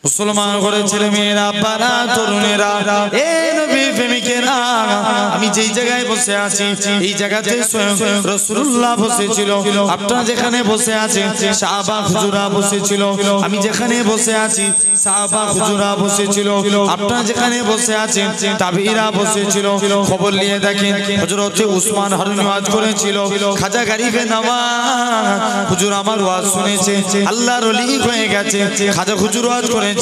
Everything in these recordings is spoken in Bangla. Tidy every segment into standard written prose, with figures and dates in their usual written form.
মুসলমান ঘরে ছেলে মেয়েরা, পাড়া তরুণেরা, এ নবীর প্রেমিকেরা, আমি যেই জায়গায় বসে আছি এই জায়গাতে স্বয়ং রাসূলুল্লাহ বসেছিল। আপনারা যেখানে বসে আছেন সাহাবা হুজুরা বসেছিল। আমি যেখানে বসে আছি সাহাবা হুজুরা বসেছিল। আপনারা যেখানে বসে আছেন তাবিঈরা বসেছিল। খবর নিয়ে দেখেন হযরত উসমান হারুনি ওয়াজ করেছিল, খাজা গরিবে নওয়াজ হুজুর আমার ওয়াজ শুনেছে, আল্লাহর ওলি হয়ে গেছে। খাজা হুজুর ওয়াজ করেছে,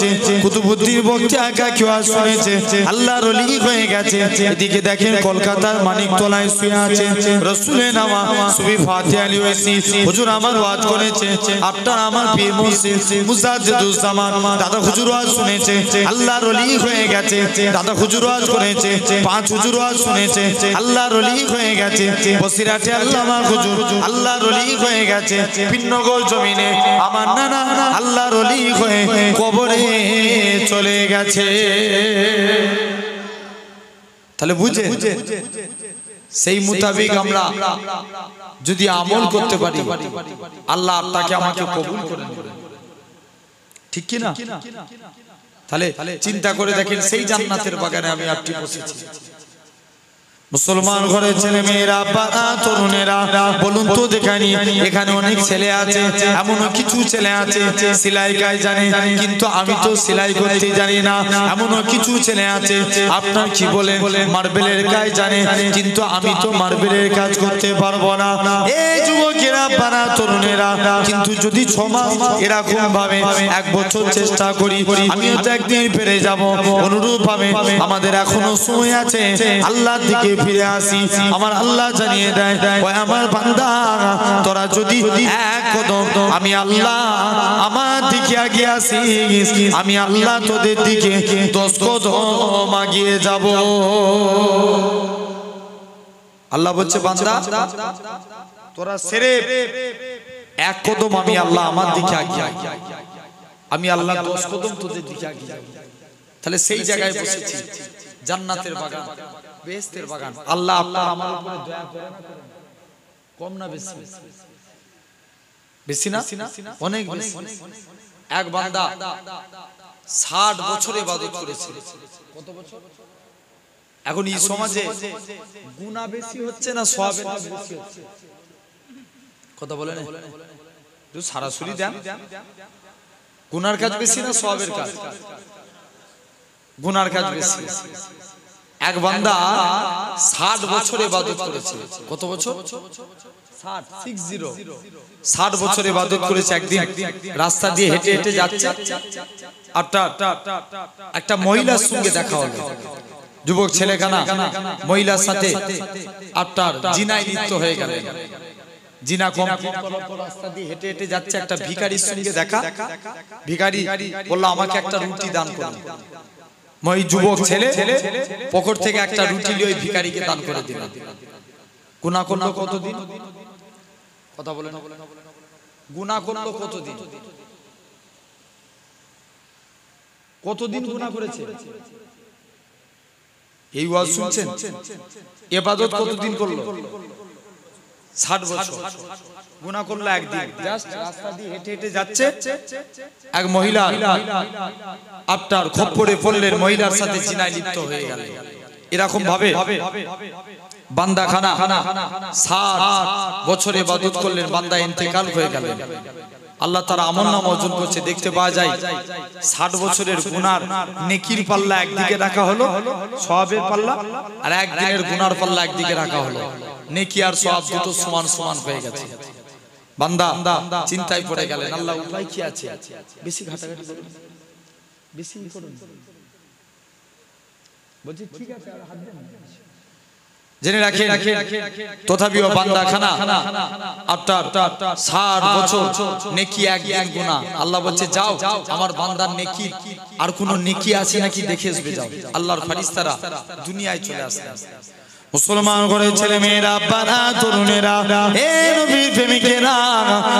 কুতুবউদ্দিন বক্তা কাকি ওয়াজ শুনেছে, আল্লাহর ওলি হয়ে গেছে। এদিকে দেখেন কলকাতার মানিকতলায় শুয়ে আছে রাসূলের নামা সুবি ফাতিহা আলী ওয়াসি হুজুর আমার ওয়াজ করেছে। আপনার আমার পীর মুর্শিদ মুজাদ্দিদুজ জামান দাদা হুজুর ওয়াজ শুনেছে, আল্লাহর ওলি হয়ে গেছে। দাদা হুজুর ওয়াজ করেছে, পাঁচ হুজুর ওয়াজ শুনেছে, আল্লাহর ওলি হয়ে গেছে। বসিরাটে আল্লামা হুজুর আল্লাহর ওলি হয়ে গেছে। পিন্নগর জমিনে আমার নানা আল্লাহর ওলি হয়ে কবরে চলে গেছে। তাহলে বুঝে সেই মোতাবেক আমরা যদি আমল করতে পারি আল্লাহ তাকে আমাকে কবুল করে নেবেন, ঠিক কি না? তাহলে চিন্তা করে দেখেন সেই জান্নাতের বাগানে আমি আপনি বসেছি। মুসলমান ঘরের ছেলে মেয়েরা, পাড়া তরুণেরা, বলুন তো দেখানি এখানে অনেক ছেলে আছে, এমনও কিছু ছেলে আছে সেলাই কাজ জানে কিন্তু আমি তো সেলাই করতে জানি না। এমনও কিছু ছেলে আছে আপনার কি বলেন মার্বেলের কাজ জানে কিন্তু আমি তো মার্বেলের কাজ করতে পারবো না। এই যুবকেরা, পাড়া তরুণেরা, কিন্তু যদি 6 মাস এরকম ভাবে 1 বছর চেষ্টা করি আমিও তো একদিন পেরে যাব। অনুরূপ ভাবে আমাদের এখনো সময় আছে, আল্লাহর দিকে ফিরে আসি। আমার আল্লাহ জানিয়ে দেয়, ওই আমার বান্দা তোরা যদি এক কদম আমি আল্লাহ আমার দিকে এগিয়ে আসিস আমি আল্লাহ তোদের দিকে 10 কদম এগিয়ে যাব। আল্লাহ বলছে বান্দা তোরা সেরে 1 কদম আমি আল্লাহ আমার দিকে এগিয়ে আমি আল্লাহ 10 কদম তোদের দিকে এগিয়ে। তাহলে সেই জায়গায় বসেছি জান্নাতের বাগান, বেহেশতের বাগান। আল্লাহ আপনার আমার উপরে দয়া করে না, কম না বেশি? বেশি না? অনেক বেশি। এক বান্দা 60 বছর ইবাদত করেছে। কত বছর? এখন এই সমাজে গুনাহ বেশি হচ্ছে না সওয়াবের কাজ বেশি হচ্ছে? কথা বলেন, একটু সরাসরি দেন। গুনার কাজ বেশি না সওয়াবের কাজ? গুনার কাজ বেশি। এক বান্দা 60 বছর ইবাদত করেছে। কত বছর? 60 বছর ইবাদত করেছে। একদিন রাস্তা দিয়ে হেঁটে হেঁটে যাচ্ছে, একটা মহিলার সঙ্গে দেখা হলো। যুবক ছেলেখানা মহিলার সাথে আপনার জিনায় লিপ্ত হয়ে গেল। জিনা কম রাস্তা দিয়ে হেঁটে হেঁটে যাচ্ছে, একটা ভিখারির সঙ্গে দেখা। ভিখারি বলল আমাকে একটা রুটি দান করুন। মই যুবক ছেলে পকেট থেকে একটা রুটি নিয়ে ওই ভিখারিকে দান করে দিল। গুনাহ করলো কতদিন? কথা বলেন, গুনাহ করলো কতদিন? কতদিন গুনাহ করেছে? এই ওয়াজ শুনছেন? ইবাদত কতদিন করলো? 60 বছর। গুনাহ করলো একদিন। জাস্ট রাস্তা দিয়ে হেঁটে হেঁটে যাচ্ছে, এক মহিলা আপনার খপ্পরে পড়লেন, মহিলার সাথে জিনায় লিপ্ত হয়ে গেল। এরকম ভাবে বান্দা খানা 60 বছর ইবাদত করলেন, বান্দা ইন্তেকাল হয়ে গেলেন। আল্লাহ তাআলা আমলনামা ওজন করছে, দেখতে পাওয়া যায় 60 বছরের গুনার নেকির পাল্লা একদিকে রাখা হলো, সওয়াবের পাল্লা, আর একদিনের গুনার পাল্লা একদিকে রাখা হলো। নেকি আর সওয়াব দুটো সমান সমান হয়ে গেছে। বান্দা চিন্তায় পড়ে গেলেন, আল্লাহ উপায় কি আছে? বেশি ঘাটাঘাটি করুন, বেশি করুন। বলছি ঠিক আছে, আর হাত দেন। জেনে রাখেন তথাপিও বান্দা খানা আপনার 60 বছর নেকি একদিন গুনাহ। আল্লাহ বলছে যাও আমার বান্দার নেকি আর কোন নেকি আছে নাকি দেখে আসবে, যাও। আল্লাহর ফেরেশতারা দুনিয়ায় চলে আসে। মুসলমান করে ছেলে মেয়েরা বাবা তরুণেরা এ নবীর প্রেমিকেরা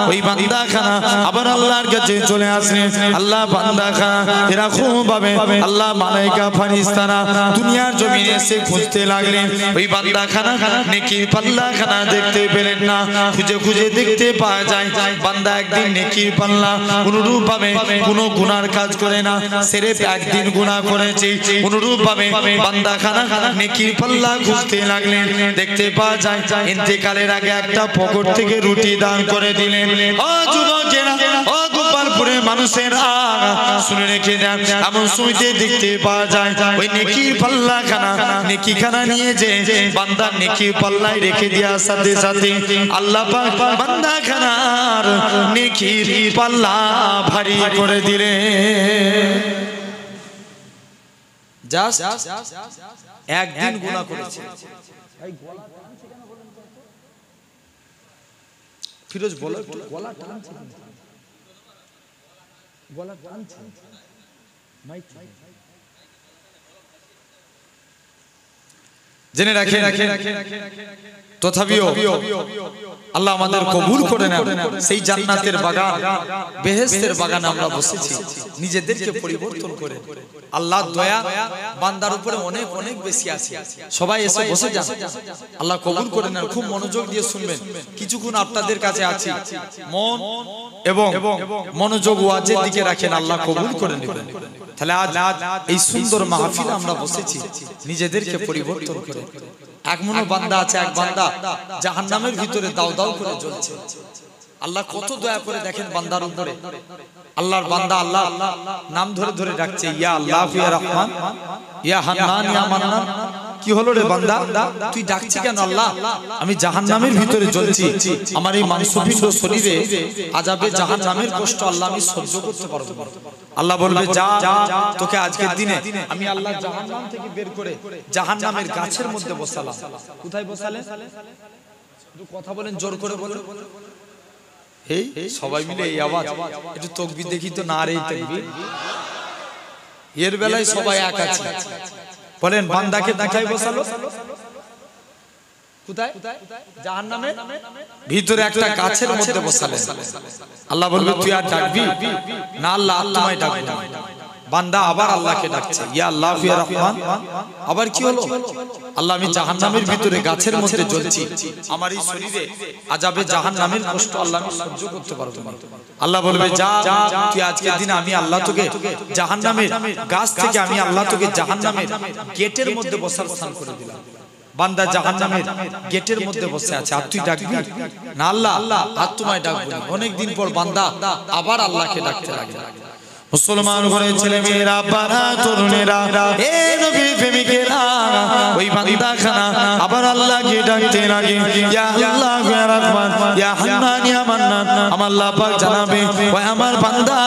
ওই বান্দাখানা আবার আল্লাহর কাছে চলে আসলেন আল্লাহ বান্দাখানা এরকম ভাবে আল্লাহ মালায়েকা ফেরেশতারা দুনিয়ার জমিনে এসে খুঁজতে লাগলেন ওই বান্দাখানা নেকির পাল্লাখানা দেখতে পেলেন না খুঁজে খুঁজে দেখতে পাওয়া যায় বান্দা একদিন নেকির পাল্লা অনুরূপ ভাবে কোনো গুনার কাজ করে না সিরেফ একদিন গুনাহ করেছে অনুরূপ ভাবে বান্দাখানা নেকির পাল্লা খুঁজতে লাগলেন দেখতে পাওয়া যায় ইন্তেকালের আগে একটা পকেট থেকে রুটি দান করে দিলেন ও যুবকেরা ও গোপালপুরের মানুষেরা শুনে রেখে যান এমন সময়তে দেখতে পাওয়া যায় ওই নেকির পাল্লাখানা নেকিখানা নিয়ে যে বান্দা নেকির পাল্লায় রেখে দেওয়ার সাথে সাথে আল্লাহ পাক বান্দাখানার নেকির পাল্লা ভারী করে দিলেন জাস্ট একদিন গুনাহ করেছে ফিরোজ বলো গলা টানছে গলা টানছে মাইক জেনে রাখে তথাপিও আল্লাহ আমাদের কবুল করে নেন সেই জান্নাতের বাগান বেহেশতের বাগানে আমরা বসেছি নিজেদেরকে পরিবর্তন করে আল্লাহর দয়া বান্দার উপরে অনেক অনেক বেশি আছে সবাই এসে বসে যান আল্লাহ কবুল করে নেন খুব মনোযোগ দিয়ে শুনবেন কিছুক্ষণ আপনাদের কাছে আছি মন এবং মনোযোগ ওয়াজের দিকে রাখেন আল্লাহ কবুল করে নেবেন তাহলে আজ এই সুন্দর মাহফিলে আমরা বসেছি নিজেদেরকে পরিবর্তন করে একমনো বান্দা আছে এক বান্দা জাহান্নামের ভিতরে দাও দাও করে জ্বলছে আল্লাহ কত দয়া করে দেখেন বান্দার উপরে আল্লাহর বান্দা আল্লাহ নাম ধরে ধরে ডাকছে ইয়া আল্লাহ ইয়া রহমান ইয়া হান্নান ইয়া মান্নান কি হলো রে বান্দা তুই ডাকছিস কেন আল্লাহ আমি জাহান্নামের ভিতরে জ্বলছি আমার এই মাংসপিণ্ড শরীরে আযাবে জাহান্নামের কষ্ট আল্লাহ আমি সহ্য করতে পারবো না আল্লাহ বলবে যা তোকে আজকের দিনে আমি আল্লাহ জাহান্নাম থেকে বের করে জাহান্নামের গাছের মধ্যে বসালাম কোথায় বসালেন একটু কথা বলেন জোর করে বলেন এই সবাই মিলে এই আওয়াজ একটু তাকবীর দেখি তো না রে তাকবীর এর বেলায় সবাই এক আছে বলেন বান্দাকে দেখাই বসালো কোথায় জাহান্নামের ভিতরে একটা গাছের মধ্যে বসালেন আল্লাহ বলবে তুই আর ডাকবি না আল্লাহ তোমায় ডাকবে বান্দা আবার আল্লাহকে ডাকছে ইয়া আল্লাহ ইয়া রহমান আবার কি হলো আল্লাহ আমি জাহান্নামের ভিতরে গাছের মধ্যে জ্বলছি আমার এই শরীরে আযাবে জাহান্নামের কষ্ট আল্লাহ আমি সহ্য করতে পারবো না আল্লাহ বলবে যা তুই আজকের দিনে আমি আল্লাহ তোকে জাহান্নামের গাছ থেকে আমি আল্লাহ তোকে জাহান্নামের গেটের মধ্যে বসার স্থান করে দিলাম বান্দা জাহান্নামের গেটের মধ্যে বসে আছে আর তুই ডাকবি না আল্লাহ আর তোমায় ডাকবো অনেক দিন পর বান্দা আবার আল্লাহকে ডাকতে লাগে মুসলমান ঘরে ছেলে মেয়েরা বাবা তরুণেরা এ নবীর প্রেমিকেরা ওই বান্দাখানা আবার আল্লাহকে ডাকতে লাগে ইয়া আল্লাহ ইয়া রহমান ইয়া হান্নান ইয়া মান্নান আমার আল্লাহ পাক জানাবে ওই আমার বান্দা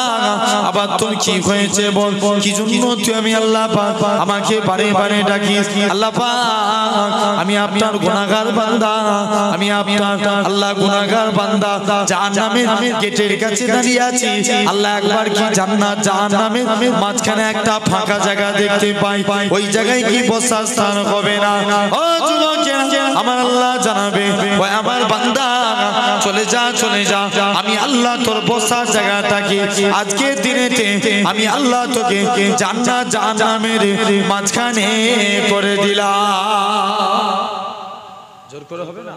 আবার তোর কি হয়েছে বল কি জন্য তুই আমি আল্লাহ পাক আমাকে বারে বারে ডাকিস আল্লাহ পাক আমি আপনার গুনাহগার বান্দা আমি আপনার আল্লাহ গুনাহগার বান্দা জাহান্নামের গেটের কাছে দাঁড়িয়ে আছি আল্লাহ একবার কি জান্নাত জাহান্নামের মাঝখানে একটা ফাঁকা জায়গা দেখতে পাই ওই জায়গায় কি বসার স্থান হবে না ও যুবকেরা আমার আল্লাহ জানাবে ওই আমার বান্দা চলে যা আমি আল্লাহ তোর বসার জায়গাটাকে আজকে দিনেতে আমি আল্লাহ তোকে জান্নাত জাহান্নামের মাঝখানে করে দিলাম জোর করে হবে না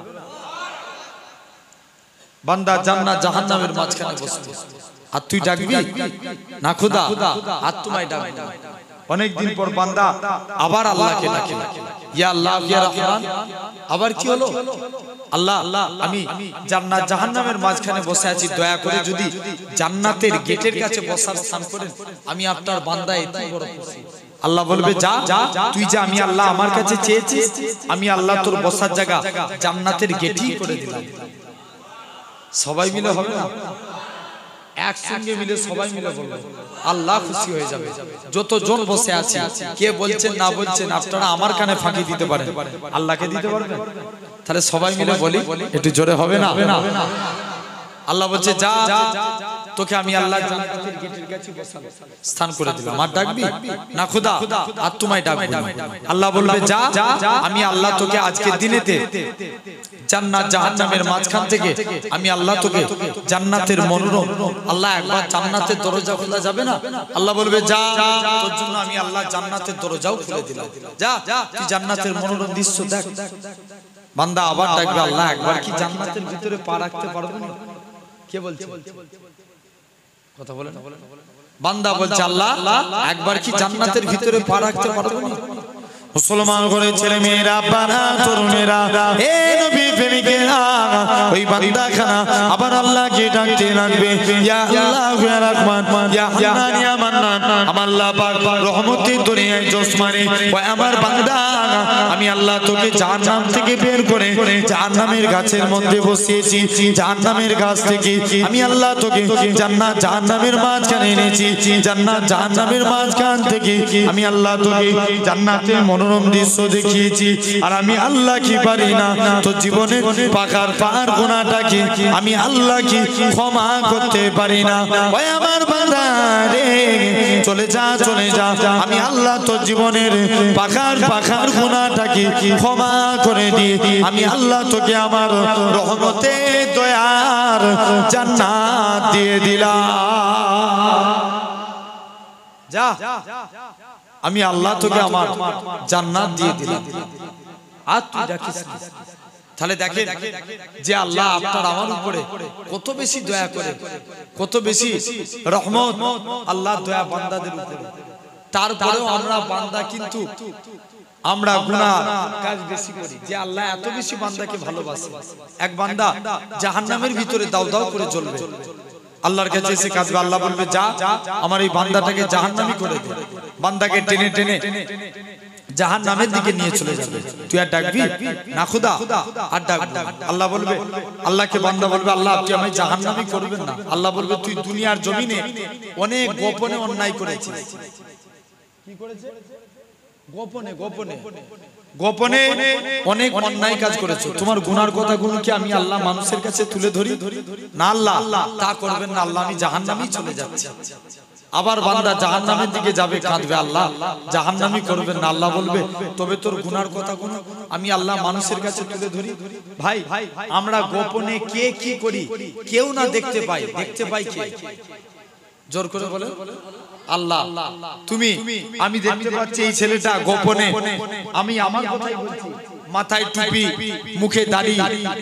বান্দা জান্নাত জাহান্নামের মাঝখানে বসবে আর তুই ডাকবি না খোদা আর তোমায় ডাকবি অনেক দিন পর বান্দা আবার আল্লাহকে ডাকে ইয়া আল্লাহ ইয়া রহমান আবার কি হলো আল্লাহ আমি জান্নাত জাহান্নামের মাঝখানে বসে আছি দয়া করে যদি জান্নাতের গেটের কাছে বসার স্থান করেন আমি আপনার বান্দা এত বড় খুশি আল্লাহ বলবে যা তুই যা আমি আল্লাহ আমার কাছে চেয়েছিস আমি আল্লাহ তোর বসার জায়গা জান্নাতের গেটই করে দিলাম সবাই মিলে হবে না একসঙ্গে মিলে সবাই মিলে বলবো আল্লাহ খুশি হয়ে যাবে যতজন বসে আছে কে বলছেন না বলছেন আপনারা আমার কানে ফাঁকি দিতে পারেন আল্লাহকে দিতে পারবেন তাহলে সবাই মিলে বলি একটু জোরে হবে না আল্লাহ বলছে যা তোকে আমি আল্লাহ জান্নাতের গেটের কাছে বসাবো, স্থান করে দিলাম। আর ডাকবি না খোদা, আর তোমায় ডাকবো। আল্লাহ বলবে যা, আমি আল্লাহ তোকে আজকের দিনেতে জান্নাত জাহান্নামের মাঝখান থেকে আমি আল্লাহ তোকে জান্নাতের মনোরম, আল্লাহ একবার জান্নাতের দরজা খোলা যাবে না? আল্লাহ বলবে যা, তোর জন্য আমি আল্লাহ জান্নাতের দরজাও খুলে দিলাম, যা তুই জান্নাতের মনোরম দৃশ্য দেখ। বান্দা আবার ডাকবে আল্লাহ একবার কি জান্নাতের ভিতরে পা রাখতে পারবো না? কে বলছে কথা বলে না? বান্দা বলছে আল্লাহ একবার কি জান্নাতের ভিতরে পা রাখতে পারবো না? মুসলমান ঘরের ছেলে মেয়েরা, বাবা তরুণেরা, হে নবী প্রেমিকেরা, ওই বান্দাখানা আবার আল্লাহকে ডাকতে লাগবে, ইয়া আল্লাহ ইয়া রহমান ইয়া হান্নান ইয়া মান্নান। আমার আল্লাহ পাক রহমতের দুনিয়ায় জসমানে, ওই আমার বান্দা আমি আল্লাহ তোকে জাহান্নাম থেকে বের করে জাহান্নামের গাছের মধ্যে বসিয়েছি, জাহান্নামের গাছ থেকে আমি আল্লাহ তোকে জান্নাত জাহান্নামের মাঝখানে এনেছি, জান্নাত জাহান্নামের মাঝখান থেকে আমি আল্লাহ তোকে জান্নাতের মনোরম দৃশ্য দেখিয়েছি। আর আমি আল্লাহ কি পারি না তো জীবনের পাকার পাহাড় গুনাহটাকে আমি আল্লাহ কি ক্ষমা করতে পারি না? ওই আমার বান্দা রে চলে যা, চলে যা, আমি আল্লাহ তোর জীবনের পাকার গুনাহটাকে ক্ষমা করে দিয়ে আমি আল্লাহ তোকে আমার রহমতে দয়ার জান্নাত দিয়ে দিলাম। যা, আমি আল্লাহ তোকে আমার জান্নাত দিয়ে দিলাম, আর তুই ডাকিস না। তাহলে দেখেন যে আল্লাহ আপনার আমার উপরে কত বেশি দয়া করে, কত বেশি রহমত আল্লাহ দয়া বান্দাদের উপরে। তারপরেও আমরা বান্দা কিন্তু আমরা গুনাহ কাজ বেশি করি, যে আল্লাহ এত বেশি বান্দাকে ভালোবাসে। এক বান্দা জাহান্নামের ভিতরে দাউ দাউ করে জ্বলবে, আল্লাহর কাছে এসে কাঁদবে, আল্লাহ বলবে যা আমার এই বান্দাটাকে জাহান্নামী করে দে। বান্দাকে টেনে টেনে জাহান্নামের দিকে নিয়ে চলে যাবে, তুই আর ডাকবি না খোদা? আর ডাকবি। আল্লাহ বলবে, আল্লাহকে বান্দা বলবে আল্লাহ আপনি আমায় জাহান্নামী করবেন না। আল্লাহ বলবে তুই দুনিয়ার জমিনে অনেক গোপনে অন্যায় করেছিস। কি করেছে? গোপনে গোপনে গোপনে অনেক অন্যায় কাজ করেছো, তোমার গুনার কথাগুলো কি আমি আল্লাহ মানুষের কাছে তুলে ধরি না? আল্লাহ তা করবেন না, আল্লাহ আমি জাহান্নামী চলে যাচ্ছি। আবার বান্দা জাহান্নামের দিকে যাবে, কাঁদবে, আল্লাহ জাহান্নামী করবেন না। আল্লাহ বলবে তবে তোর গুনার কথাগুলো আমি আল্লাহ মানুষের কাছে তুলে ধরি। ভাই আমরা গোপনে কে কি করি কেউ না দেখতে পাই, দেখতে পাই কে? জোর করে বলে আল্লাহ। তুমি আমি দেখতে পাচ্ছি এই ছেলেটা গোপনে, আমি আমার কথাই বলছি, মাথায় টুপি, মুখে দাড়ি,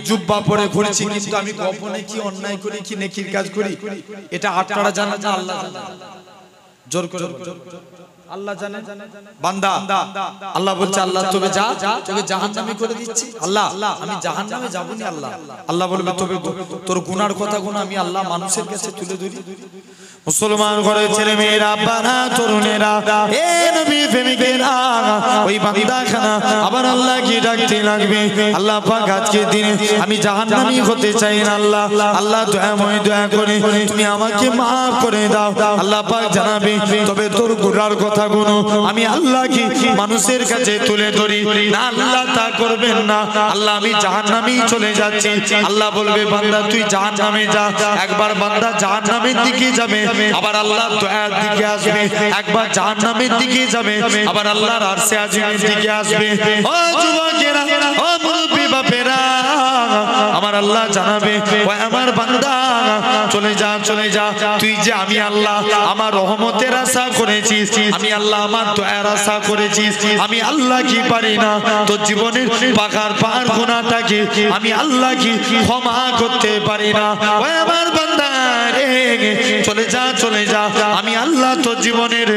জুব্বা পরে ঘুরছি, কিন্তু আমি গোপনে কি অন্যায় করি, কি নেকির কাজ করি, এটা আপনারা জানেন না, আল্লাহ জানেন। জোর করে আল্লাহ জানেন। বান্দা আল্লাহ বলছে আল্লাহ তবে যা, তোকে জাহান্নামী করে দিচ্ছি। আল্লাহ আমি জাহান্নামে যাব না। আল্লাহ আল্লাহ বলবে তবে তোর গুনার কথাগুলো আমি আল্লাহ মানুষের কাছে তুলে ধরি। মুসলমান ঘরের ছেলে মেয়েরা, বাবা তরুণেরা, হে নবী প্রেমিকেরা, ওই বান্দাখানা আবার আল্লাহ কি ডাকতে লাগবে, আল্লাহ পাক আজকে দিনে আমি জাহান্নামী হতে চাই না। আল্লাহ আল্লাহ দয়াময় দয়া করে তুমি আমাকে maaf করে দাও। আল্লাহ পাক জানাবে তবে তোর গুনার কথাগুলো আমি আল্লাহ কি মানুষের কাছে তুলে ধরি না? আল্লাহ তা করবেন না। আল্লাহ আমি জাহান্নামী চলে যাচ্ছি। আল্লাহ বলবে বান্দা তুই জাহান্নামে যা। একবার বান্দা জাহান্নামের দিকে যাবে, আবার আল্লাহ দয়ার দিকে আসবে। একবার জাহান্নামের দিকে যাবে, আবার আল্লাহর আরশে আজিমের দিকে আসবে। ও যুবকেরা, ও মুরব্বি বাপেরা, আমার আল্লাহ জানাবে ওই আমার বান্দা চলে যা, চলে যা, তুই যে আমি আল্লাহ আমার রহমতের আশা করেছিস, আমি আল্লাহ আমার দয়ার আশা করেছিস, আমি আল্লাহ কি পারি না তোর জীবনের পাকার পাহাড় গুনাহটাকে আমি আল্লাহ কি ক্ষমা করতে পারি না? ওই আমার বান্দা রে চলে যা, চলে যা, আমি আল্লাহ তোর জীবনের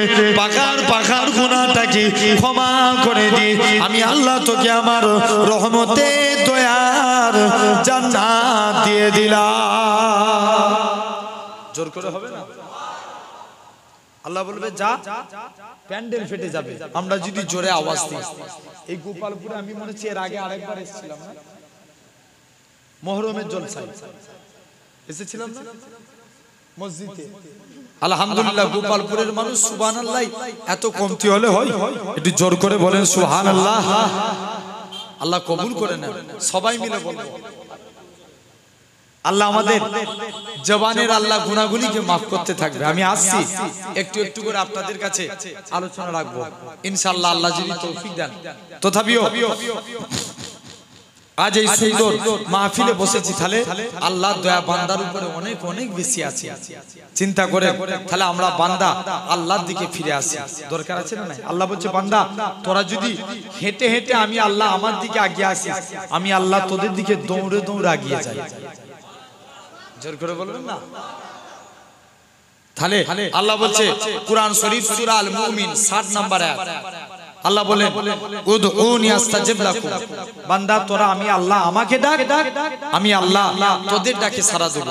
পাকার গুনাহটাকে ক্ষমা করে দিই, আমি আল্লাহ তোকে আমার রহমতে দয়ার জান্নাত দিয়ে দিলাম। জোর করে হবে না? আল্লাহ বলবে যা, প্যান্ডেল ফেটে যাবে আমরা যদি জোরে আওয়াজ দিই। এই গোপালপুরে আমি মনে হচ্ছে এর আগে আরেকবার এসেছিলাম না, মুহররমের জলসায় এসেছিলাম না মসজিদে। আলহামদুলিল্লাহ গোপালপুরের মানুষ সুবহানাল্লাহ এত কমতি হলে হয়? একটু জোর করে বলেন সুবহানাল্লাহ। আল্লাহ কবুল করে নেন, সবাই মিলে বলবো। আল্লাহ আমাদের জবানের আল্লাহ গুনাহগুলিকে মাফ করতে থাকবে। আমি আসছি একটু একটু করে আপনাদের কাছে আলোচনা রাখবো ইনশাআল্লাহ, আল্লাহ যদি তৌফিক দেন। তথাপিও আজ এই সুন্দর মাহফিলে বসেছি, তাহলে আল্লাহর দয়া বান্দার উপরে অনেক অনেক বেশি আছে। চিন্তা করে তাহলে আমরা বান্দা আল্লাহর দিকে ফিরে আসি, দরকার আছে না? আল্লাহ বলছে বান্দা তোরা যদি হেঁটে হেঁটে আমি আল্লাহ আমার দিকে আগিয়ে আসি, আমি আল্লাহ তোদের দিকে দৌড়ে দৌড়ে আগিয়ে যাই। জোর করে বলবেন না? তাহলে আল্লাহ বলছে কুরআন শরীফ সূরা আল মুমিন 60 নম্বর আয়াত, আল্লাহ বলেন উদউনি আস্তাজিব লাকুম, বান্দা তোরা আমি আল্লাহ আমাকে ডাক, আমি আল্লাহ তোদের ডাকে সাড়া দেব।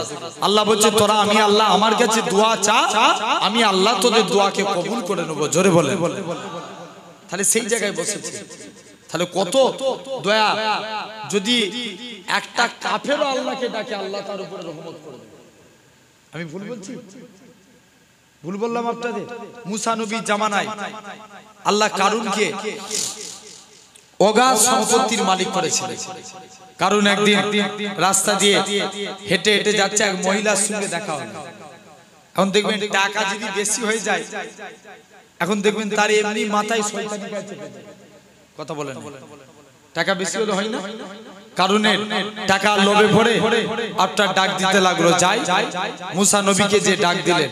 আল্লাহ বলছে তোরা আমি আল্লাহ আমার কাছে দোয়া চা, আমি আল্লাহ তোদের দোয়াকে কবুল করে নেব। জোরে বলে। তাহলে সেই জায়গায় বসেছে, তাহলে কত দয়া। যদি একটা কাফেরও আল্লাহকে ডাকে আল্লাহ তার উপরে রহমত করে দেবে। আমি ভুল বলছি? ভুল বললাম আপনাদের? মুসা নবীর জামানায় আল্লাহ কারুনকে অগাধ সম্পত্তির মালিক করেছিল। কারুন একদিন রাস্তা দিয়ে হেঁটে হেঁটে যাচ্ছে, এক মহিলার সঙ্গে দেখা হলো। এখন দেখবেন টাকা যদি বেশি হয়ে যায়, এখন দেখবেন তার এমনি মাথায় শয়তানি কাজ। কথা বলেন, টাকা বেশি হলে হয় না? কারুনের টাকা লোভে পড়ে আপনার ডাক দিতে লাগলো, যাই মুসা নবীকে যে ডাক দিলেন,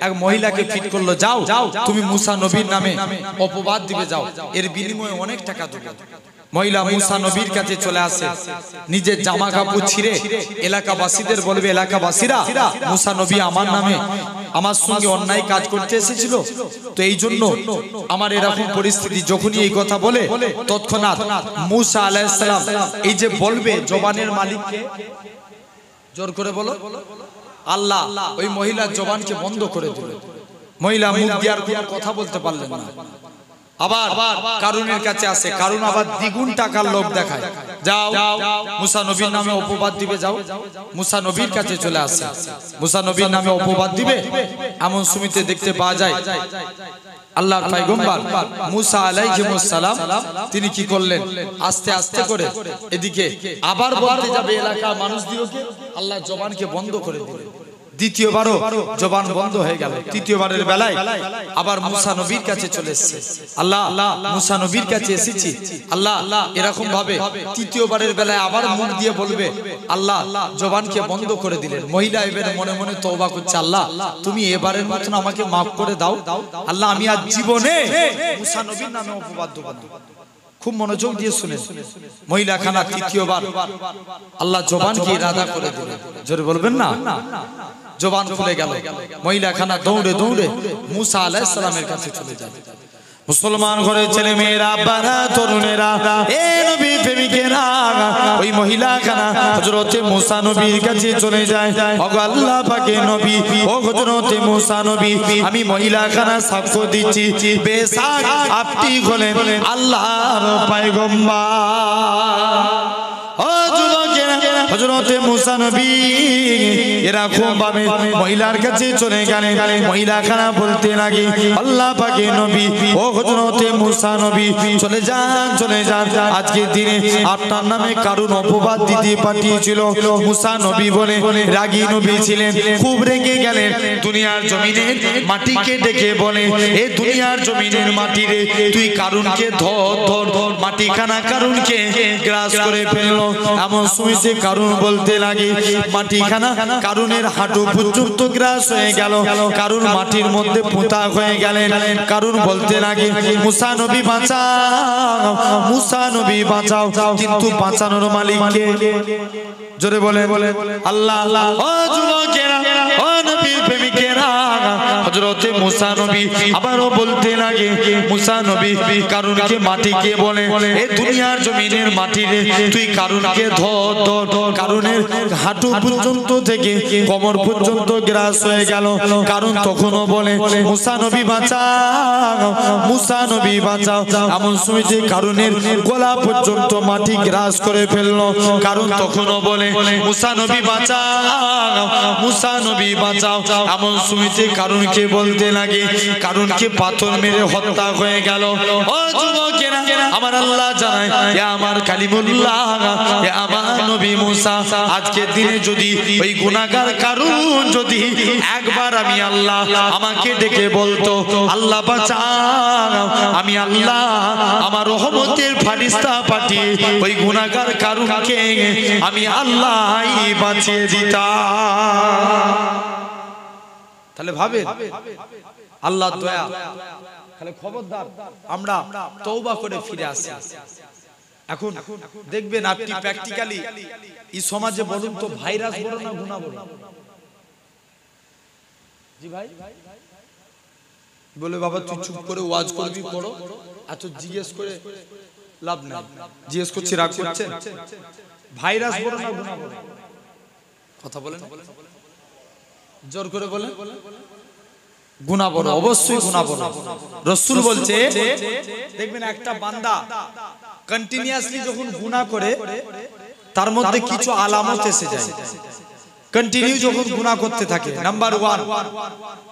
এক মহিলাকে ফিট করলো, যাও তুমি মুসা নবীর নামে অপবাদ দিবে, যাও, এর বিনিময়ে অনেক টাকা দেবে। মহিলা মুসা নবীর কাছে চলে আসে, নিজের জামা কাপড় ছিঁড়ে এলাকাবাসীদের বলবে, এলাকাবাসীরা মুসা নবী আমার নামে আমার সঙ্গে অন্যায় কাজ করতে এসেছিল, তো এই জন্য আমার এরকম পরিস্থিতি। যখনই এই কথা বলে তৎক্ষণাৎ মুসা আলাইহিস সালাম এই যে বলবে জবানের মালিককে, জোর করে বলো আল্লাহ, ওই মহিলার জবানকে বন্ধ করে দিল। মহিলা মুখ দিয়ে আর কোনো কথা বলতে পারলেন না। আবার কারুনের কাছে আসে, কারুন আবার দ্বিগুণ টাকার লোভ দেখায়, যাও মুসা নবীর নামে অপবাদ দিবে, যাও। মুসা নবীর কাছে চলে আসে, মুসা নবীর নামে অপবাদ দিবে। এমন সুমিতে দেখতে পাওয়া যায় আল্লাহর পয়গম্বর মুসা আলাইহিস সালাম তিনি কি করলেন, আস্তে আস্তে করে এদিকে আবার বলতে যাবে এলাকার মানুষদিওকে, আল্লাহ জবানকে বন্ধ করে দিলেন। দ্বিতীয়বারও জবান বন্ধ হয়ে গেল। তৃতীয়বারের বেলায় আবার মুসা নবীর কাছে চলে এসেছে, আল্লাহ মুসা নবীর কাছে এসেছি, আল্লাহ এরকম ভাবে তৃতীয়বারের বেলায় আবার মুখ দিয়ে বলবে, আল্লাহ জবানকে বন্ধ করে দিলেন। মহিলা এবারে মনে মনে তওবা করছে, আল্লাহ তুমি এবারের মতন আমাকে মাফ করে দাও, আল্লাহ আমি আর জীবনে মুসা নবীর নামে অপবাদ দেব না। খুব মনোযোগ দিয়ে শুনেন, মহিলা খানা তৃতীয়বার আল্লাহ জবানকে ইরাদা করে দিলেন। জোরে বলবেন না? জবান খুলে গেল, মহিলা খানা দৌড়ে দৌড়ে মুসা আলাইহিস সালামের কাছে চলে যায়। মুসলমান ঘরের ছেলে মেয়েরা, বারা তরুণেরা, এ নবী প্রেমিকেরা, ওই মহিলা খানা হযরতে মুসা নবীর কাছে চলে যায়। ওগো আল্লাহ পাকের নবী, ও হযরতে মুসা নবী, আমি মহিলা খানা সাক্ষ্য দিচ্ছি, বেশক আপনি হলেন আল্লাহর পয়গম্বর। ও যুবকেরা, হযরতে মুসা নবী এরকম ভাবে মহিলার কাছে চলে গেলেন। মহিলা খানা বলতে লাগে, আল্লাহ পাকের নবী, ও হযরতে মুসা নবী চলে যান, চলে যান, আজকের দিনে আপনার নামে কারুন অপবাদ দিতে পাঠিয়েছিল। মুসা নবী বলে রাগী নবী ছিলেন, খুব রেগে গেলেন। দুনিয়ার জমিনের মাটিকে ডেকে বলে, এ দুনিয়ার জমিনের মাটি রে, তুই কারুনকে ধর ধর ধর। মাটি খানা কারুনকে গ্রাস করে ফেললো। এমন শুনেছে কারুন বলতে লাগে, মাটি খানা কারুনের হাঁটু পর্যন্ত গ্রাস হয়ে গেল। কারুন মাটির মধ্যে পোঁতা হয়ে গেলেন। কারুন বলতে লাগে, মুসা নবী বাঁচাও, মুসা নবী বাঁচাও, কিন্তু বাঁচানোর মালিক কে? জোরে বলে আল্লাহ। ও যুবকেরা, ও নবীর প্রেমিকেরা, হযরতে মুসা নবী আবারও বলতে লাগে, মুসা নবী কারুনকে মাটিকে বলে, এই দুনিয়ার জমিনের মাটি রে, তুই কারুনকে ধর ধর। কারুনের হাঁটু পর্যন্ত থেকে কোমর পর্যন্ত গ্রাস হয়ে গেল। কারুন তখনও বলে, মুসা নবী বাঁচাও, মুসা নবী বাঁচাও। এমন সময় কারুনের গলা পর্যন্ত মাটি গ্রাস করে ফেললো। কারুন তখনও বলে, মুসা নবী বাঁচাও, মুসা নবী বাঁচাও। এমন সময় কারুনকে কারুনকে বলতে লাগে, কারুনকে পাথর মেরে হত্যা হয়ে গেল। ও যুবকেরা, আমার আল্লাহ জানায়, এ আমার কালিমুল্লাহ, এ আমার নবী মুসা, আজকের দিনে যদি ওই গুনাহগার কারুন যদি একবার আমি আল্লাহ আমাকে ডেকে বলতো, আল্লাহ বাঁচাও, আমি আল্লাহ আমার রহমতের ফারিস্তা পাঠিয়ে ওই গুনাহগার কারুনকে আমি আল্লাহই বাঁচিয়ে দিতাম। তাহলে ভাবে আল্লাহর দয়া। তাহলে খবরদার আমরা তওবা করে ফিরে আসি। এখন দেখবেন আপনি প্র্যাকটিক্যালি এই সমাজে বলুন তো, ভাইরাস বড় না গুনাহ বড়? জি ভাই বলে, বাবা তুই চুপ করে ওয়াজ করবি, পড়ো, এত জিজ্ঞেস করে লাভ নাই। জিজ্ঞেস করছি, রাগ করছেন? ভাইরাস বড় না গুনাহ বড়? কথা বলেন, জোর করে বলেন। গুনাহ বড়, অবশ্যই গুনাহ বড়। রাসূল বলছে, দেখবেন একটা বান্দা কন্টিনিউয়াসলি যখন গুনাহ করে তার মধ্যে কিছু আলামত এসে যায়। কন্টিনিউ যখন গুনাহ করতে থাকে, নাম্বার 1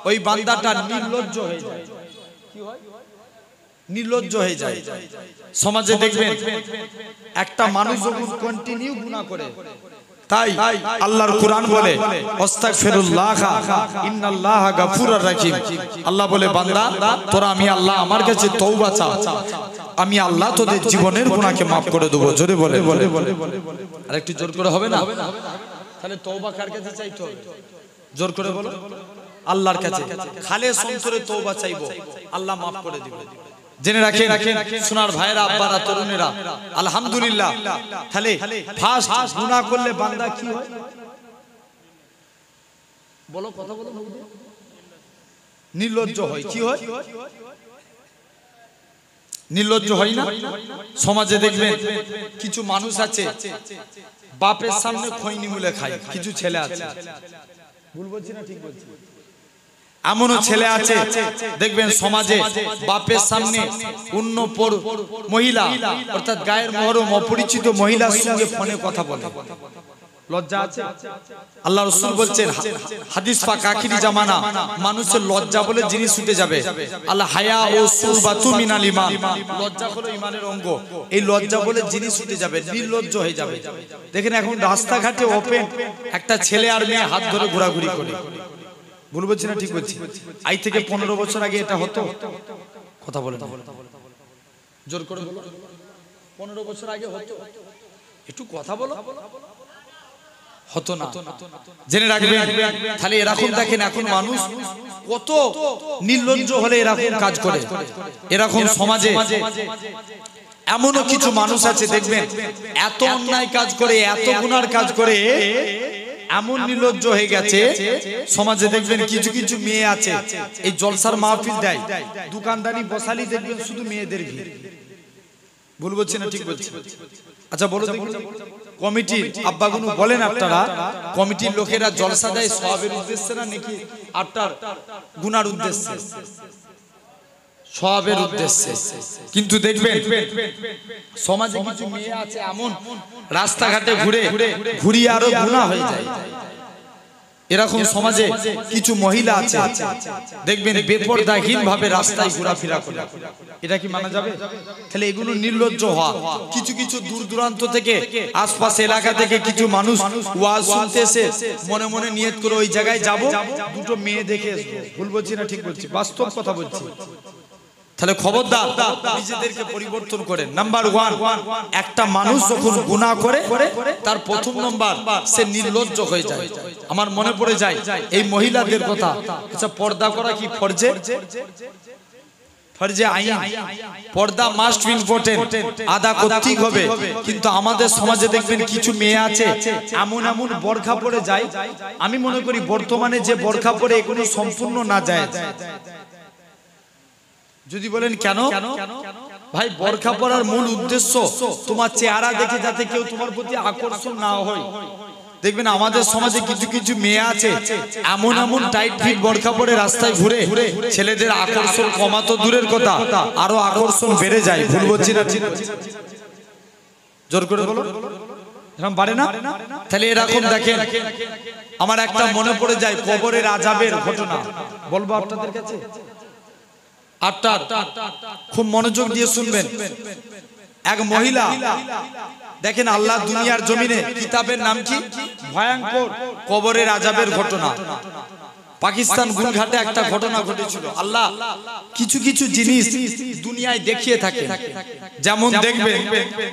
ওই বান্দাটা নির্লজ্জ হয়ে যায়। কি হয়? নির্লজ্জ হয়ে যায়। সমাজে দেখবেন একটা মানুষ যখন কন্টিনিউ গুনাহ করে, তাই আল্লাহর কোরআন বলে, আস্তাগফিরুল্লাহ ইন্নাল্লাহা গাফুরুর রাহিম। আল্লাহ বলে, বান্দা তোরা আমি আল্লাহ আমার কাছে তওবা চা, আমি আল্লাহ তোদের জীবনের গুনাহকে maaf করে দেব। জোরে বলে, আর একটু জোর করে হবে না? তাহলে তওবা কার কাছে চাইতে হবে? জোর করে বলো, আল্লাহর কাছে। খালেস অন্তরে তওবা চাইবো, আল্লাহ maaf করে দিবেন। জেনে রাখেন সোনার ভাইরা, আব্বারা, তরুণেরা, আলহামদুলিল্লাহ, তাহলে ফার্স্ট গুনাহ করলে বান্দা কি হয়? বলো, কথা বলো। নির্লজ্জ হয়। কি হয়? নির্লজ্জ হয় না? সমাজে দেখবেন কিছু মানুষ আছে বাপের সামনে খৈনি মুলে খায়। কিছু ছেলে আছে, ভুল বলছি না ঠিক বলছি? এমনও ছেলে আছে দেখবেন সমাজে বাপের সামনে অন্য মহিলা, অর্থাৎ গায়ের মহরম অপরিচিত মহিলার সঙ্গে ফোনে কথা বলে। লজ্জা আছে? আল্লাহ রাসূল বলছেন, হাদিস পাক আখিরি জামানা মানুষের লজ্জা বলে জিনিস উঠে যাবে। আল হায়া ও সুবাতু মিনাল ঈমান, লজ্জা হলো ঈমানের অঙ্গ। এই লজ্জা বলে জিনিস উঠে যাবে, নির্লজ্জ হয়ে যাবে। দেখেন এখন রাস্তাঘাটে ওপেন একটা ছেলে আর মেয়ে হাত ধরে ঘোরাঘুরি করে। ভুল বলছি না ঠিক বলছি? আজ থেকে 15 বছর আগে এটা হতো? কথা বলে জোর করে বলো, 15 বছর আগে হতো? একটু কথা বলো। হতো না। জেনে রাখবেন, তাহলে এরকম দেখেন এখন মানুষ কত নির্লজ্জ হলে এরকম কাজ করে। এরকম সমাজে এমনও কিছু মানুষ আছে দেখবেন এত অন্যায় কাজ করে, এত গুনার কাজ করে, এমন নির্লজ্জ হয়ে গেছে। সমাজে দেখবেন কিছু কিছু মেয়ে আছে এই জলসার মাহফিল দেয়, দোকানদারি বসালি দেখবেন শুধু মেয়েদের ভিড়। ভুল বলছি না ঠিক বলছি? আচ্ছা বলো, কমিটি আব্বাগুনু বলেন, আপনারা কমিটির লোকেরা জলসা দেয় সওয়াবের উদ্দেশ্যে না নাকি আপনার গুনার উদ্দেশ্যে? সওয়াবের উদ্দেশ্যে। কিন্তু দেখবেন সমাজে কিছু মেয়ে আছে এমন রাস্তাঘাটে ঘুরিয়ে আরো গুনাহ হয়ে যায়। এরকম সমাজে কিছু মহিলা আছে দেখবেন বেপরদাহীন ভাবে রাস্তায় ঘোরাফেরা করে। এটা কি মানা যাবে? তাহলে এগুলো নির্লজ্জ হওয়া। কিছু কিছু দূর দূরান্ত থেকে, আশপাশ এলাকা থেকে কিছু মানুষ ওয়াজ শুনতে এসে মনে মনে নিয়ত করে ওই জায়গায় যাব, দুটো মেয়ে দেখে আসবো। ভুল বলছি না ঠিক বলছি? বাস্তব কথা বলছি। তাহলে খবরদার নিজেদেরকে পরিবর্তন করেন। নাম্বার 1, একটা মানুষ যখন গুনাহ করে তার প্রথম নাম্বার সে নির্লজ্জ হয়ে যায়। আমার মনে পড়ে যায় এই মহিলাদের কথা। আচ্ছা, পর্দা করা কি ফরজে? ফরজে আইন, পর্দা মাস্ট বি ইম্পর্টেন্ট, আদা করতেই হবে। কিন্তু আমাদের সমাজে দেখবেন কিছু মেয়ে আছে এমন এমন বোরখা পরে যায়, আমি মনে করি বর্তমানে যে বোরখা পরে এগুলো সম্পূর্ণ না যায়। যদি বলেন কেন? ভাই, বোরখা পরার মূল উদ্দেশ্য তোমার চেহারা দেখে যাতে কেউ তোমার প্রতি আকর্ষণ না হয়। দেখবেন আমাদের সমাজে কিছু কিছু মেয়ে আছে এমন এমন টাইট ফিট বোরখা পরে রাস্তায় ঘুরে, ছেলেদের আকর্ষণ কমা তো দূরের কথা, আরো আকর্ষণ বেড়ে যায়। ভুল বলছি না? জোর করে বলো। এরকম বাড়ে না? তাহলে এরকম দেখেন, আমার একটা মনে পড়ে যায় কবরের আযাবের ঘটনা, বলবো আপনাদের কাছে। খুব মনোযোগ দিয়ে শুনবেন। এক মহিলা, দেখেন আল্লাহ দুনিয়ার জমিনে কিতাবের নাম কি? ভয়ঙ্কর কবরের আযাবের ঘটনা। পাকিস্তান গুলঘাটে একটা ঘটনা ঘটেছিল। আল্লাহ কিছু কিছু জিনিস দুনিয়ায় দেখিয়ে থাকে। যেমন দেখবেন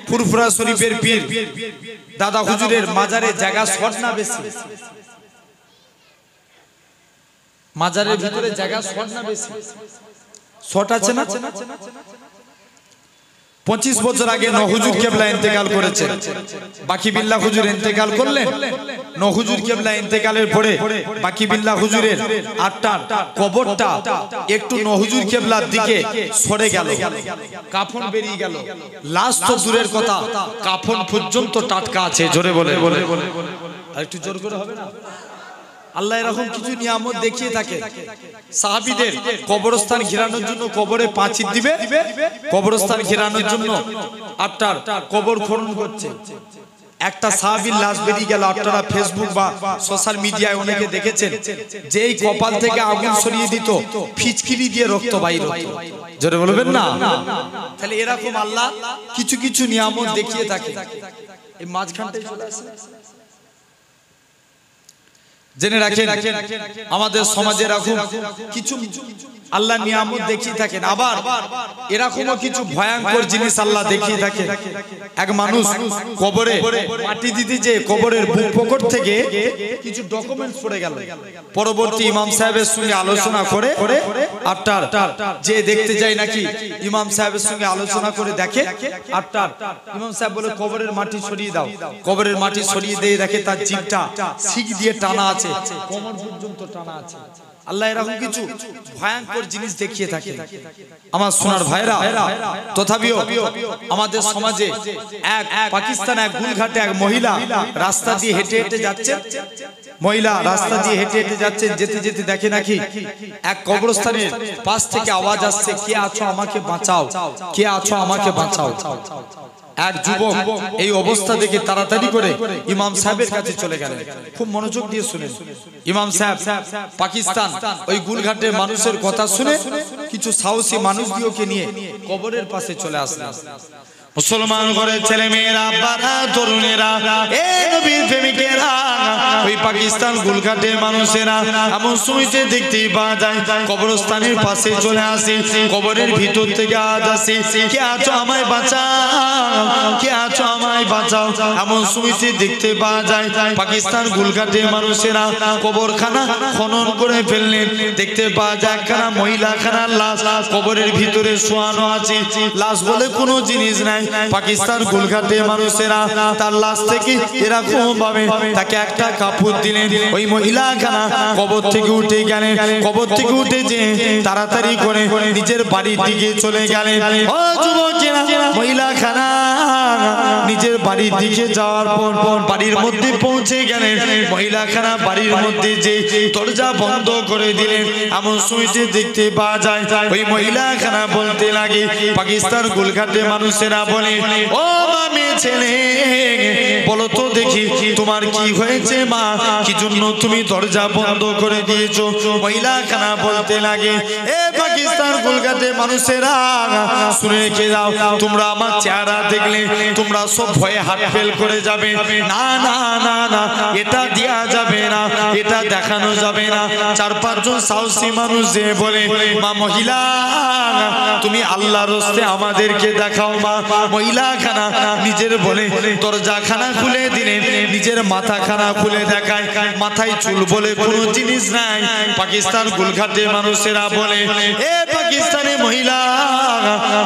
ফুরফুরা শরীফের পীর দাদা হুজুরের মাজারে জায়গা শর্ট না বেশি? মাজারের ভিতরে জায়গা শর্ট না বেশি? শর্ট আছে না? 25 বছর আগে নহুজুর কেবলা ইন্তেকাল করেছেন। বাকি বিল্লাহ হুজুর ইন্তেকাল করলেন। নহুজুর কেবলা ইন্তেকালের পরে বাকি বিল্লাহ হুজুরের আটটার কবরটা একটু নহুজুর কেবলার দিকে সরে গেল, কাফন বেরিয়ে গেল। লাশ তো দূরের কথা, কাফন পর্যন্ত টাটকা আছে। জোরে বলে আর একটু জোর করে হবে না? আল্লাহ এরকম কিছু নিয়ামত দেখিয়ে থাকে। সাহাবীদের কবরস্থান ঘেরানোর জন্য কবরে পাঁচিল দিবে, কবরস্থান ঘেরানোর জন্য আপনার কবর খনন করছে। একটা সাহাবীর লাশ বেরিয়ে গেল। আপনারা ফেসবুক বা সোশ্যাল মিডিয়ায় অনেকে দেখেছেন, যেই কপাল থেকে আগুন সরিয়ে দিত ফিচকিরি দিয়ে রক্ত বাইর হতো। জোরে বলবেন না? তাহলে এরকম আল্লাহ কিছু কিছু নিয়ামত দেখিয়ে থাকে। এই মাঝখানটাই চলে আসে। জেনে রাখেন আমাদের সমাজে এরকম কিছু আল্লাহ নিয়ামত দেখিয়ে থাকেন। আবার এরকমও কিছু ভয়ঙ্কর জিনিস আল্লাহ দেখিয়ে থাকে। এক মানুষ কবরে মাটি দিতে যে কবরের বুক পকেট থেকে কিছু ডকুমেন্টস পড়ে গেল। পরবর্তী ইমাম সাহেবের সঙ্গে আলোচনা করে আপনার যে দেখতে যায় নাকি ইমাম সাহেবের সঙ্গে আলোচনা করে দেখে আপনার ইমাম সাহেব বলে কবরের মাটি সরিয়ে দাও। কবরের মাটি সরিয়ে দিয়ে দেখে তার জিভটা শিক দিয়ে টানা আছে, কোমর পর্যন্ত টানা আছে। আল্লাহ এরকম কিছু ভয়ঙ্কর জিনিস দেখিয়ে থাকে। আমার সোনার ভাইরা, তথাপিও আমাদের সমাজে এক পাকিস্তান এক গুলঘাটে এক মহিলা রাস্তা দিয়ে হেঁটে হেঁটে যাচ্ছে। মহিলা রাস্তা দিয়ে হেঁটে হেঁটে যাচ্ছেন, যেতে যেতে দেখে নাকি এক কবরস্থানের পাশ থেকে আওয়াজ আসছে, কে আছো আমাকে বাঁচাও, কে আছো আমাকে বাঁচাও। এক যুবক এই অবস্থা দেখে তাড়াতাড়ি করে ইমাম সাহেবের কাছে চলে গেলেন। খুব মনোযোগ দিয়ে শুনেন। ইমাম সাহেব পাকিস্তান ওই গুলঘাটের মানুষের কথা শুনে কিছু সাহসী মানুষ দিওকে নিয়ে কবরের পাশে চলে আসলেন। মুসলমান ঘরের ছেলে মেয়েরা, বাবা তরুণেরা, এ নবীর প্রেমিকেরা, ওই পাকিস্তান গুলঘাটের মানুষেরা এমন সময়তে দেখতেই পাওয়া যায় কবরস্থানের পাশে চলে আসে। কবরের ভিতর থেকে আওয়াজ আসে, কে আছো আমায় বাঁচাও, কে আছো আমায় বাঁচাও। এমন সময়তে দেখতে পাওয়া যায় পাকিস্তান গুলঘাটের মানুষেরা কবরখানা খনন করে ফেললেন। দেখতে পাওয়া যায় একখানা মহিলাখানার লাশ কবরের ভিতরে শোয়ানো আছে। লাশ বলে কোনো জিনিস নাই। পাকিস্তান গুলঘাটের মানুষেরা তার লাশ থেকে এরকম ভাবে তাকে একটা কাপড় দিলেন। ওই মহিলাখানা কবর থেকে উঠে গেলেন। কবর থেকে উঠে যে তাড়াতাড়ি করে নিজের বাড়ির দিকে চলে গেলেন। ও যুবকেরা, মহিলাখানা নিজের বাড়ির দিকে যাওয়ার পর বাড়ির মধ্যে পৌঁছে গেলেন। মহিলাখানা বাড়ির মধ্যে যে দরজা বন্ধ করে দিলেন। এমন সময়তে দেখতে পাওয়া যায় ওই মহিলাখানা বলতে লাগে, পাকিস্তান গুলঘাটের মানুষেরা বলে, ও মামে ছেলে বলো তো দেখি তোমার কি হয়েছে মা, কি জন্য তুমি দরজা বন্ধ করে দিয়েছো? মহিলাখানা বলতে লাগে, এ পাকিস্তান গুলঘাটের মানুষেরা শুনে রেখে দাও, তোমরা আমার চেহারা দেখলে তোমরা সব ভয়ে হাত ফেল করে যাবে। না না না না, এটা দেয়া যাবে না, এটা দেখানো যাবে না। 4-5 জন সাহসী মানুষ যে বলে, মা মহিলা তুমি আল্লাহর রাস্তে আমাদেরকে দেখাও মা। মহিলাখানা নিজের বলে দরজাখানা খুলে দিলেন, নিজের মাথাখানা খুলে দেখায়। মাথায় চুল বলে কোনো জিনিস নাই। পাকিস্তান গুলঘাটের মানুষেরা বলে, এ পাকিস্তানি মহিলা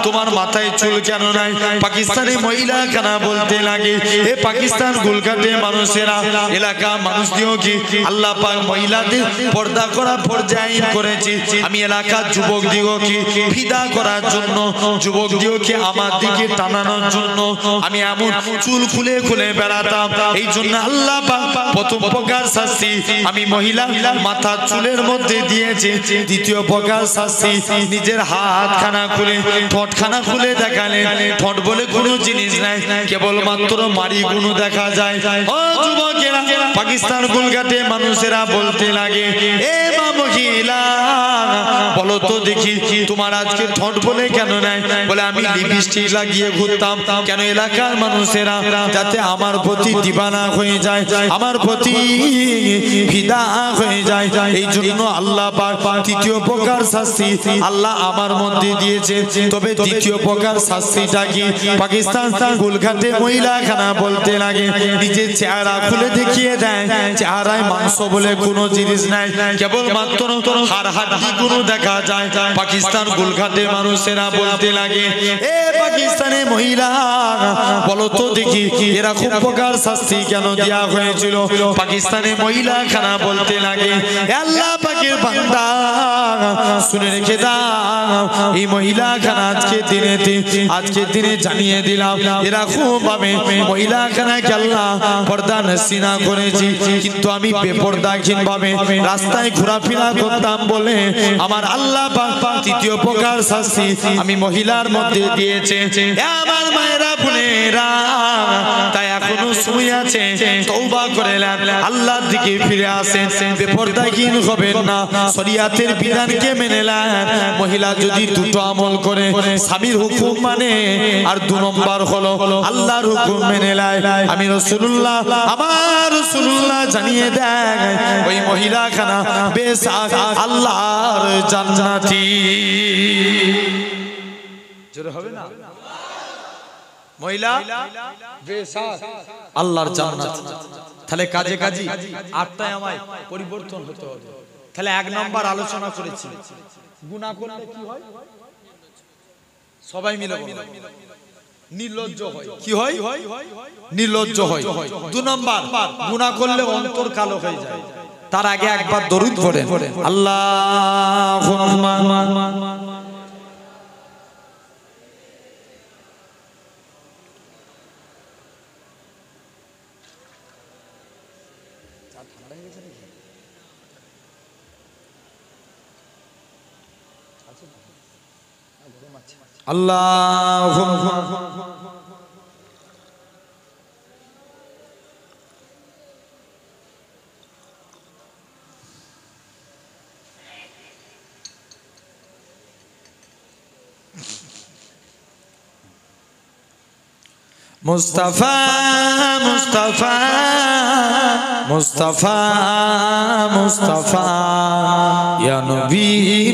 তোমার মাথায় চুল কেন নাই? পাকিস্তানি মহিলাখানা বলতে লাগে, এ পাকিস্তান গুলঘাটের মানুষেরা, এলাকা মানুষ দিও কি আল্লাহ পাক মহিলাদের পর্দা করা পর্যায় করেছি। আমি এলাকার যুবক দিও কি ফিদা করার জন্য, যুবক দিও কি আমার দিকে টানানোর জন্য আমি এমন চুল খুলে খুলে বেড়াতাম। এই জন্য আল্লাহ পাক প্রথম প্রকার শাস্তি আমি মহিলা মাথা চুলের মধ্যে দিয়েছি। দ্বিতীয় প্রকার শাস্তি নিজের হাতখানা খুলে ঠোঁটখানা খুলে খুলে দেখালেন ঠোঁট বলে কোনো জিনিস নাই, কেবল মাত্র মাড়িগুলো দেখা যায়। ও যুবকেরা, পাকিস্তান কলকাতাতে মানুষেরা বলতে লাগে, এ মা মহিলা বলো তো দেখি তোমার আজকে ঠোঁট বলে কেন নাই? বলে আমি লিপস্টিক লাগিয়ে ঘুরতাম। কেন? এলাকার মানুষেরা যাতে আমার প্রতি দিবানা হয়ে যায়, আমার প্রতি ফিদা হয়ে যায়, এই জন্য আল্লাহ পাক তৃতীয় প্রকার শাস্তি আল্লাহ আমার মধ্যে দিয়েছে। তবে দ্বিতীয় প্রকার শাস্তিটা কি? পাকিস্তান কলকাতাতে মহিলাখানা বলতে লাগে নিজের চেহারা খুলে দেখিয়ে দেয়, চেহারায় মাংস বলে কোনো জিনিস নাই, কেবল মাত্র হাড় হাড্ডি গুলো দেখা যায়। পাকিস্তান কলকাতাতে মানুষেরা বলতে লাগে, এ পাকিস্তানে মহিলা বলো তো দেখি এরকম প্রকার শাস্তি কেন দেওয়া হয়েছিল? পাকিস্তানে মহিলাখানা বলতে লাগে, আল্লাহ পাকের বান্দা শুনে রেখে দাও, এই মহিলাখানা আজকে দিনে জানিয়ে দিলাম এরকম ভাবে মহিলাখানাকে আল্লাহ পর্দা নসিনা করেছি, কিন্তু আমি বেপর্দাহীন ভাবে রাস্তায় ঘোরাফেরা করতাম বলে আমার আল্লাহ পাক তৃতীয় প্রকার শাস্তি আমি মহিলার মধ্যে দিয়েছে। আমার মায়েরা বোনেরা, তাই এখনো সময় আছে, তওবা করে নেন, আল্লাহর দিকে ফিরে আসেন, বেপরদাহীন হবেন না, শরিয়াতের বিধানকে মেনে নেন। মহিলা যদি দুটো আমল করে, স্বামীর হুকুম মানে আর 2 নম্বর হলো আল্লাহর হুকুম মেনে নেয়, আমি রাসূলুল্লাহ আমার রাসূলুল্লাহ জানিয়ে দেন ওই মহিলাখানা বেশ আল্লাহর জান্নাতি। জোরে হবে না? মহিলা বেশাক আল্লাহর জান্নাত। তাহলে কাজে কাজী 8টায় আমায় পরিবর্তন হতে হবে। তাহলে 1 নাম্বার আলোচনা করেছি, গুনাহ করলে কি হয়? সবাই মিলে বলো, নির্লজ্জ হয়। কি হয়? নির্লজ্জ হয়। 2 নাম্বার, গুনাহ করলে অন্তর কালো হয়ে যায়। তার আগে একবার দরুদ পড়েন, আল্লাহুম্মা আল্লাহুম্মা মুস্তাফা মুস্তাফা মুস্তাফা মুস্তাফা ইয়া নবী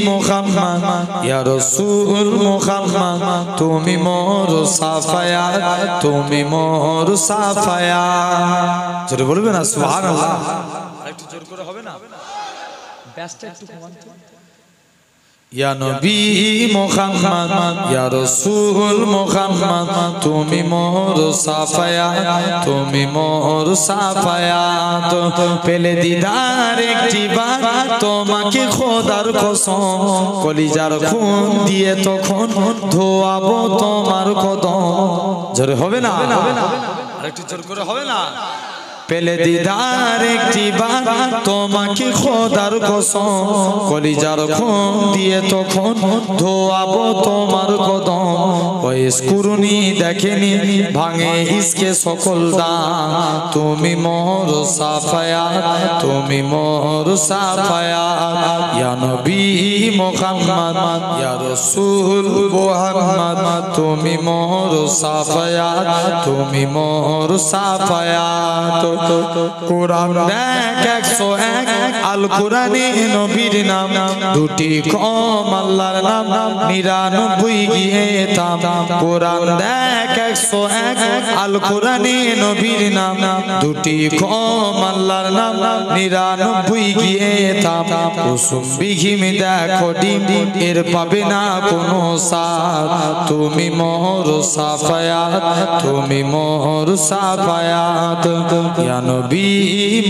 মুহাম্মদ ইয়া রাসূল মুহাম্মদ, তুমি মোর সাফায়াত, তুমি মোর সাফায়াত। জোরে বলবেন না সুবহানাল্লাহ? একটু জোর করে হবে না? ব্যাসটা একটু কমান তো। ইয়া নবী মুহাম্মদ ইয়া রাসূল মুহাম্মদ, তুমি মোর সাফায়াত, তুমি মোর সাফায়াত। পেলে দিদার একটিবার তোমাকে খোদার কসম, কলিজার খুন দিয়ে তখন ধোয়াবো তোমার কদম। জোরে হবে না? আরেকটু জোর করে হবে না? পেলে দিদার একটিবার তোমাকে খোদার কসম, কলিজার খুন দিয়ে তখন ধোয়াবো তোমার কদম। বয়স কুরুনি দেখেনি ভাঙে ইসকে সকল দাম, তুমি মোর সাফায়াত, তুমি মোর সাফায়াত। ইয়া নবী মুহাম্মদ ইয়া রাসূল মুহাম্মদ, তুমি মোর সাফায়াত, তুমি মোর সাফায়াত। কোরআন দেখ 101 আল কোরআনে নবীর নাম, দুটি কম আল্লাহর নাম 99 গিয়ে তাম। কোরআন দেখ 101 আল কোরআনে নবীর নাম, দুটি কম আল্লাহর নাম 99 গিয়ে তাম। কুসুম বিঘিম দেখো ডিম, এর পাবে না কোনো সাথ, তুমি মোর সাফায়াত, তুমি মোর সাফায়াত। ইয়া নবী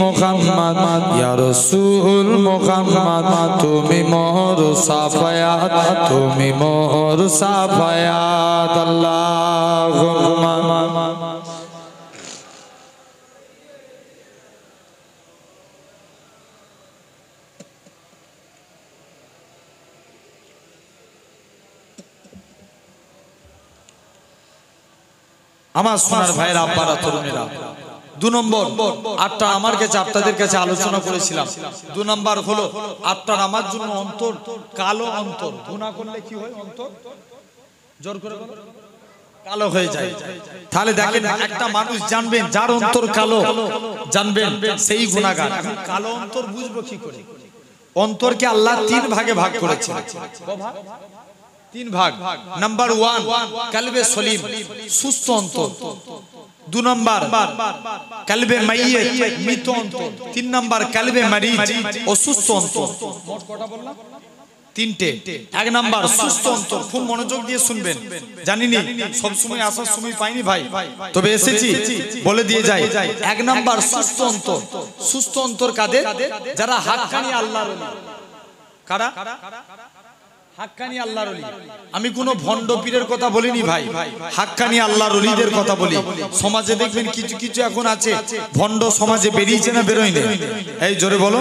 মুহাম্মদ ইয়া রাসূল মুহাম্মদ, তুমি মোর সাফায়াত, তুমি মোর সাফায়াত। আল্লাহুম্মা আমার সোনার ভাইয়েরা, আব্বারা, তরুণেরা, 2 নম্বর আটটা আমার কাছে আপনাদের কাছে আলোচনা করেছিলাম। 2 নম্বর হলো আপনার আমার জন্য অন্তর কালো, অন্তর গুনাহ করলে কি হয়? অন্তর জোর করে বলো, কালো হয়ে যায়। তাহলে দেখেন একটা মানুষ জানবেন যার অন্তর কালো, জানবেন সেই গুনাহগার। কালো অন্তর বুঝবো কি করে? অন্তরকে আল্লাহ 3 ভাগে ভাগ করেছেন। 3 ভাগ। নাম্বার 1 কলবে সলিম, সুস্থ অন্তর। 2 নম্বর কলবে মাইয়িত, মৃত অন্তর। 3 নম্বর কলবে মরিজ, অসুস্থ অন্তর। মোট কটা বললাম? 3টে। 1 নম্বর সুস্থ অন্তর, খুব মনোযোগ দিয়ে শুনবেন। জানিনি সব সময় আসার সময় পাইনি ভাই, তবে এসেছি বলে দিয়ে যাই। 1 নম্বর সুস্থ অন্তর। সুস্থ অন্তর কাদের? যারা হাক্কানি আল্লাহর ওলি। কারা? হাক্কানি আল্লাহর ওলি। আমি কোনো ভণ্ড পীরের কথা বলিনি ভাই, হাক্কানি আল্লাহর ওলিদের কথা বলি। সমাজে দেখবেন কিছু কিছু এখন আছে ভণ্ড, সমাজে বেরিয়েছে না বেরোয়নি? এই জোরে বলো,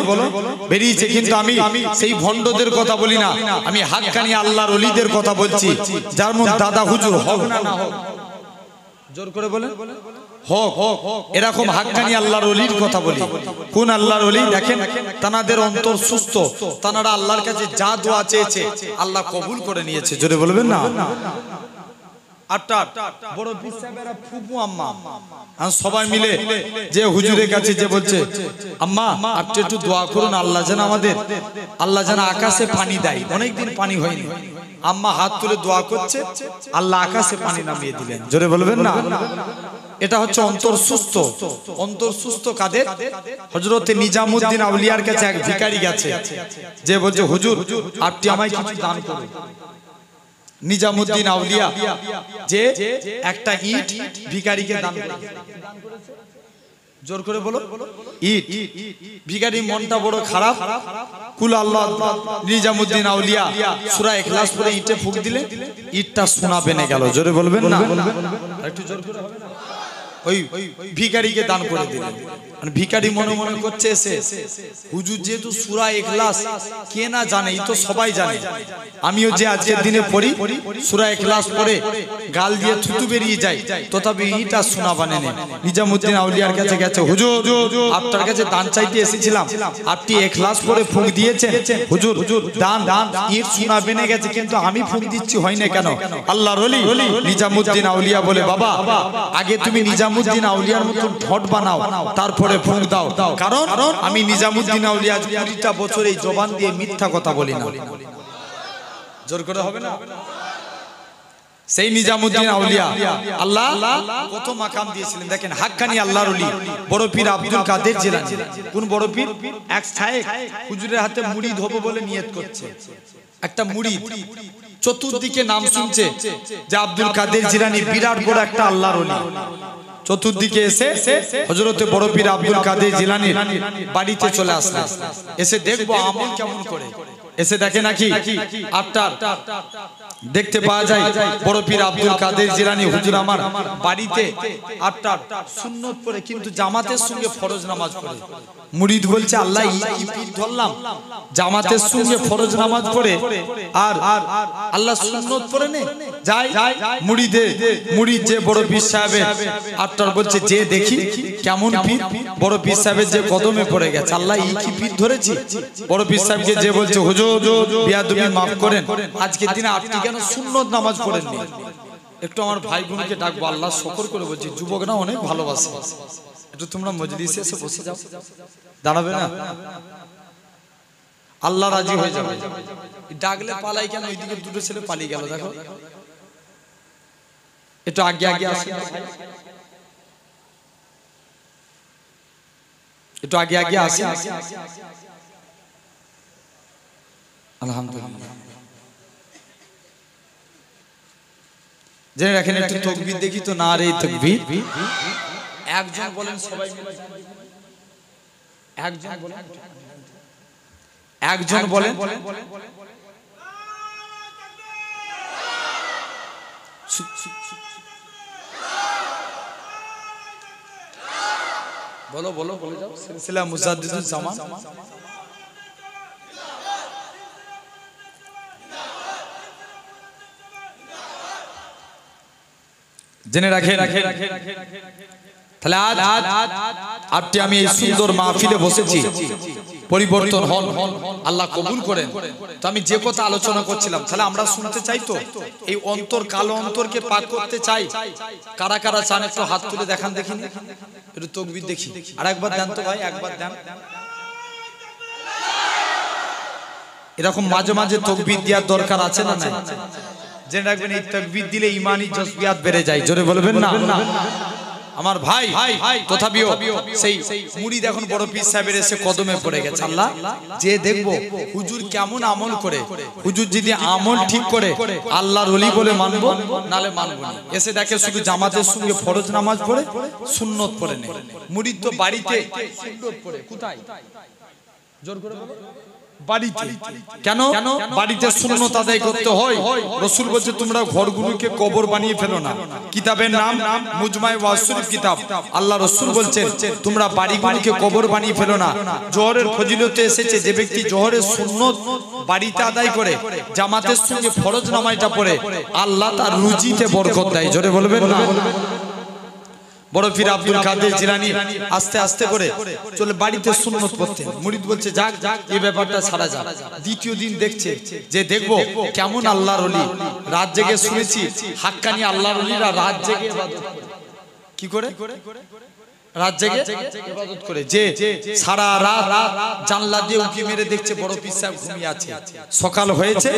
বেরিয়েছে। কিন্তু আমি সেই ভণ্ডদের কথা বলি না, আমি হাক্কানি আল্লাহর ওলিদের কথা বলছি। যার মধ্যে দাদা হুজুর হোক না না হোক, জোর করে বলেন হোক, এরকম হাক্কানি আল্লাহর ওলির কথা বলি। কোন আল্লাহর ওলি? দেখেন তানাদের অন্তর সুস্থ, তানারা আল্লাহর কাছে যা দোয়া চেয়েছে আল্লাহ কবুল করে নিয়েছে। জোরে বলবেন না? বড় পীর সাহেবেরা ফুপু আম্মা সবাই মিলে যে হুজুরের কাছে যে বলছে, আম্মা আপনি একটু দোয়া করুন আল্লাহ যেন আকাশে পানি দেয়। অনেকদিন পানি হয়নি, আম্মা হাত তুলে দোয়া করছে, আল্লাহ আকাশে পানি নামিয়ে দিলেন। জোরে বলবেন না? এটা হচ্ছে অন্তর সুস্থ। অন্তর সুস্থ কাদের? হযরতে নিজামউদ্দিন আউলিয়ার কাছে এক ভিখারি গেছে, যে বলছে হুজুর আপনি আমায় কিছু দান করুন। নিজামউদ্দিন আউলিয়া যে একটা ইট ভিখারিকে দান করেছে। জোর করে বলো, ইট। ভিখারি মনটা বড় খারাপ, কুল আল্লাহ। নিজামউদ্দিন আউলিয়া সূরা ইখলাস পড়ে ইটে ফুঁক দিলে ইটটা সোনা বেনে গেল। জোরে বলবেন না? একটু জোর করে হবে না? ওই ভিখারিকে দান করে দিলেন। মানে ভিখারি মনে মনে করছে এসে, হুজুর যেহেতু সূরা ইখলাস কে না জানে, এই তো সবাই জানে। আমিও যে আজকের দিনে পড়ি সূরা ইখলাস পড়ে গাল দিয়ে থুতু বেরিয়ে যায়, তথাপি এটা শোনা বানে না। নিজামউদ্দিন আউলিয়ার কাছে গেছে, হুজুর আপনার কাছে দান চাইতে এসেছিলাম, আপনি ইখলাস পড়ে ফুঁক দিয়েছেন, হুজুর দান ইট শোনা বেনে গেছে, কিন্তু আমি ফুঁক দিচ্ছি হয় না কেন? আল্লাহর ওলি নিজামউদ্দিন আউলিয়া বলে, বাবা আগে তুমি নিজামউদ্দিন আউলিয়ার মতো ঠোঁট বানাও, তারপরে ফুঁক দাও। কারণ আমি নিজামউদ্দিন আউলিয়া 20টা বছর এই জবান দিয়ে মিথ্যা কথা বলি না। জোর করে হবে না? সেই নিজামউদ্দিন আউলিয়া আল্লাহ কত মাকাম দিয়েছিলেন। দেখেন হাক্কানি আল্লাহর ওলি বড় পীর আব্দুল কাদের জিলানী। কোন বড় পীর? এক শায়েখ হুজুরের হাতে মুরিদ হবো বলে নিয়ত করছে। একটা মুরিদ চতুর্দিকে নাম শুনছে যে আব্দুল কাদের জিলানী বিরাট বড় একটা আল্লাহর ওলি। চতুর্দিকে এসে হযরতে বড় পীর আব্দুল কাদের জিলানীর বাড়িতে চলে আসলেন। এসে দেখবো আমল কেমন করে। এসে দেখে নাকি আপনার দেখতে পাওয়া যায় বড় পীর আব্দুল কাদের জিলানী হুজুর আমার বাড়িতে আপনার সুন্নত পড়ে, কিন্তু জামাতের সঙ্গে ফরজ নামাজ পড়ে। মুরিদ বলছে, আল্লাহ এই পীর ধরলাম জামাতের সঙ্গে ফরজ নামাজ পড়ে আর আল্লাহ সুন্নত পড়ে নে যায়। মুরিদ যে বড় পীর সাহেবের আপনার বলছে, যে দেখি কেমন পীর। বড় পীর সাহেবের যে কদমে পড়ে গেছে, আল্লাহ এই কি পীর ধরেছি। বড় পীর সাহেবকে যে বলছে, হুজুর বিয়াদবি মাফ করেন, আজকের দিনে আপনি কেন সুন্নত নামাজ পড়েননি? একটু আমার ভাই বোনকে ডাকবো, আল্লাহ শকর করে বলছি, যুবকরা অনেক ভালোবাসে, একটু তোমরা মজলিসে এসে বসে যাও। দাঁড়াবে না? আল্লাহ রাজি হয়ে যাবে। ডাকলে পালাই কেন? ওইদিকে 2টো ছেলে পালিয়ে গেল, দেখো। একটু আগে আসে, একটু আগে আসে। আলহামদুলিল্লাহ। জেনে রাখেন, একটু তাকবীর দেখি তো। না রে তাকবীর। একজন বলেন, সবাই মিলে একজন বলেন, একজন বলেন। বলো বলো বলে যাও। সিলসিলা মুজাদ্দিদুল জামান। জেনে রাখেন। তাহলে আজ আপনি আমি এই সুন্দর মাহফিলে বসেছি, পরিবর্তন হন, আল্লাহ কবুল করেন। তো আমি যে কথা আলোচনা করছিলাম, তাহলে আমরা শুনতে চাই তো, এই অন্তর কালো অন্তরকে পাক করতে চাই। কারা কারা চান একটু হাত তুলে দেখান, দেখি একটু তাকবীর দেখি। আর একবার দেন তো ভাই, একবার দেন। এরকম মাঝে মাঝে তাকবীর দেওয়ার দরকার আছে না নাই? জেনে রাখবেন, এই তাকবীর দিলে ঈমানি জজবিয়াত বেড়ে যায়। জোরে বলবেন না? আমার ভাই তথাপিও সেই মুরিদ এখন বড় পীর সাহেবের এসে কদমে পড়ে গেছে। আল্লাহ যে দেখবো হুজুর কেমন আমল করে, হুজুর যদি আমল ঠিক করে আল্লাহর ওলি বলে মানবো, নালে মানবো না। এসে দেখে শুধু জামাতের সঙ্গে ফরজ নামাজ পড়ে, সুন্নত পড়ে নেই। মুরিদ তো বাড়িতে সুন্নত পড়ে, কোথায়? জোর করে বলো। বাড়িতে। কেন? বাড়িতে সুন্নত আদায় করতে হয়। রাসূল বলছে তোমরা ঘরগুলোকে কবর বানিয়ে ফেলো না। কিতাবের নাম মুজমায়ে ওয়াজ শরীফ কিতাব। আল্লাহ রাসূল বলছেন তোমরা বাড়িগুলোকে কবর বানিয়ে ফেলো না। জোহরের ফজিলতে এসেছে যে ব্যক্তি জোহরের সুন্নত বাড়িতে আদায় করে, জামাতের সঙ্গে ফরজ নামাজটা পড়ে, আল্লাহ তার রুজিতে বরকত দেয়। জোরে বলবেন না? বড় পীর আব্দুল কাদের জিলানী আস্তে আস্তে করে চলে বাড়িতে সুন্নত পড়তেন। মুরিদ বলছে যাক এই ব্যাপারটা ছাড়া যাক। দ্বিতীয় দিন দেখছে যে দেখবো কেমন আল্লাহর ওলি। রাত জেগে শুনেছি হাক্কানি আল্লাহর ওলিরা রাত জেগে ইবাদত করে। কি করে? রাত জেগে ইবাদত করে। যে সারা রাত জানলা দিয়ে উকি মেরে দেখছে বড় পীর সাহেব ঘুমিয়ে আছে। সকাল হয়েছে,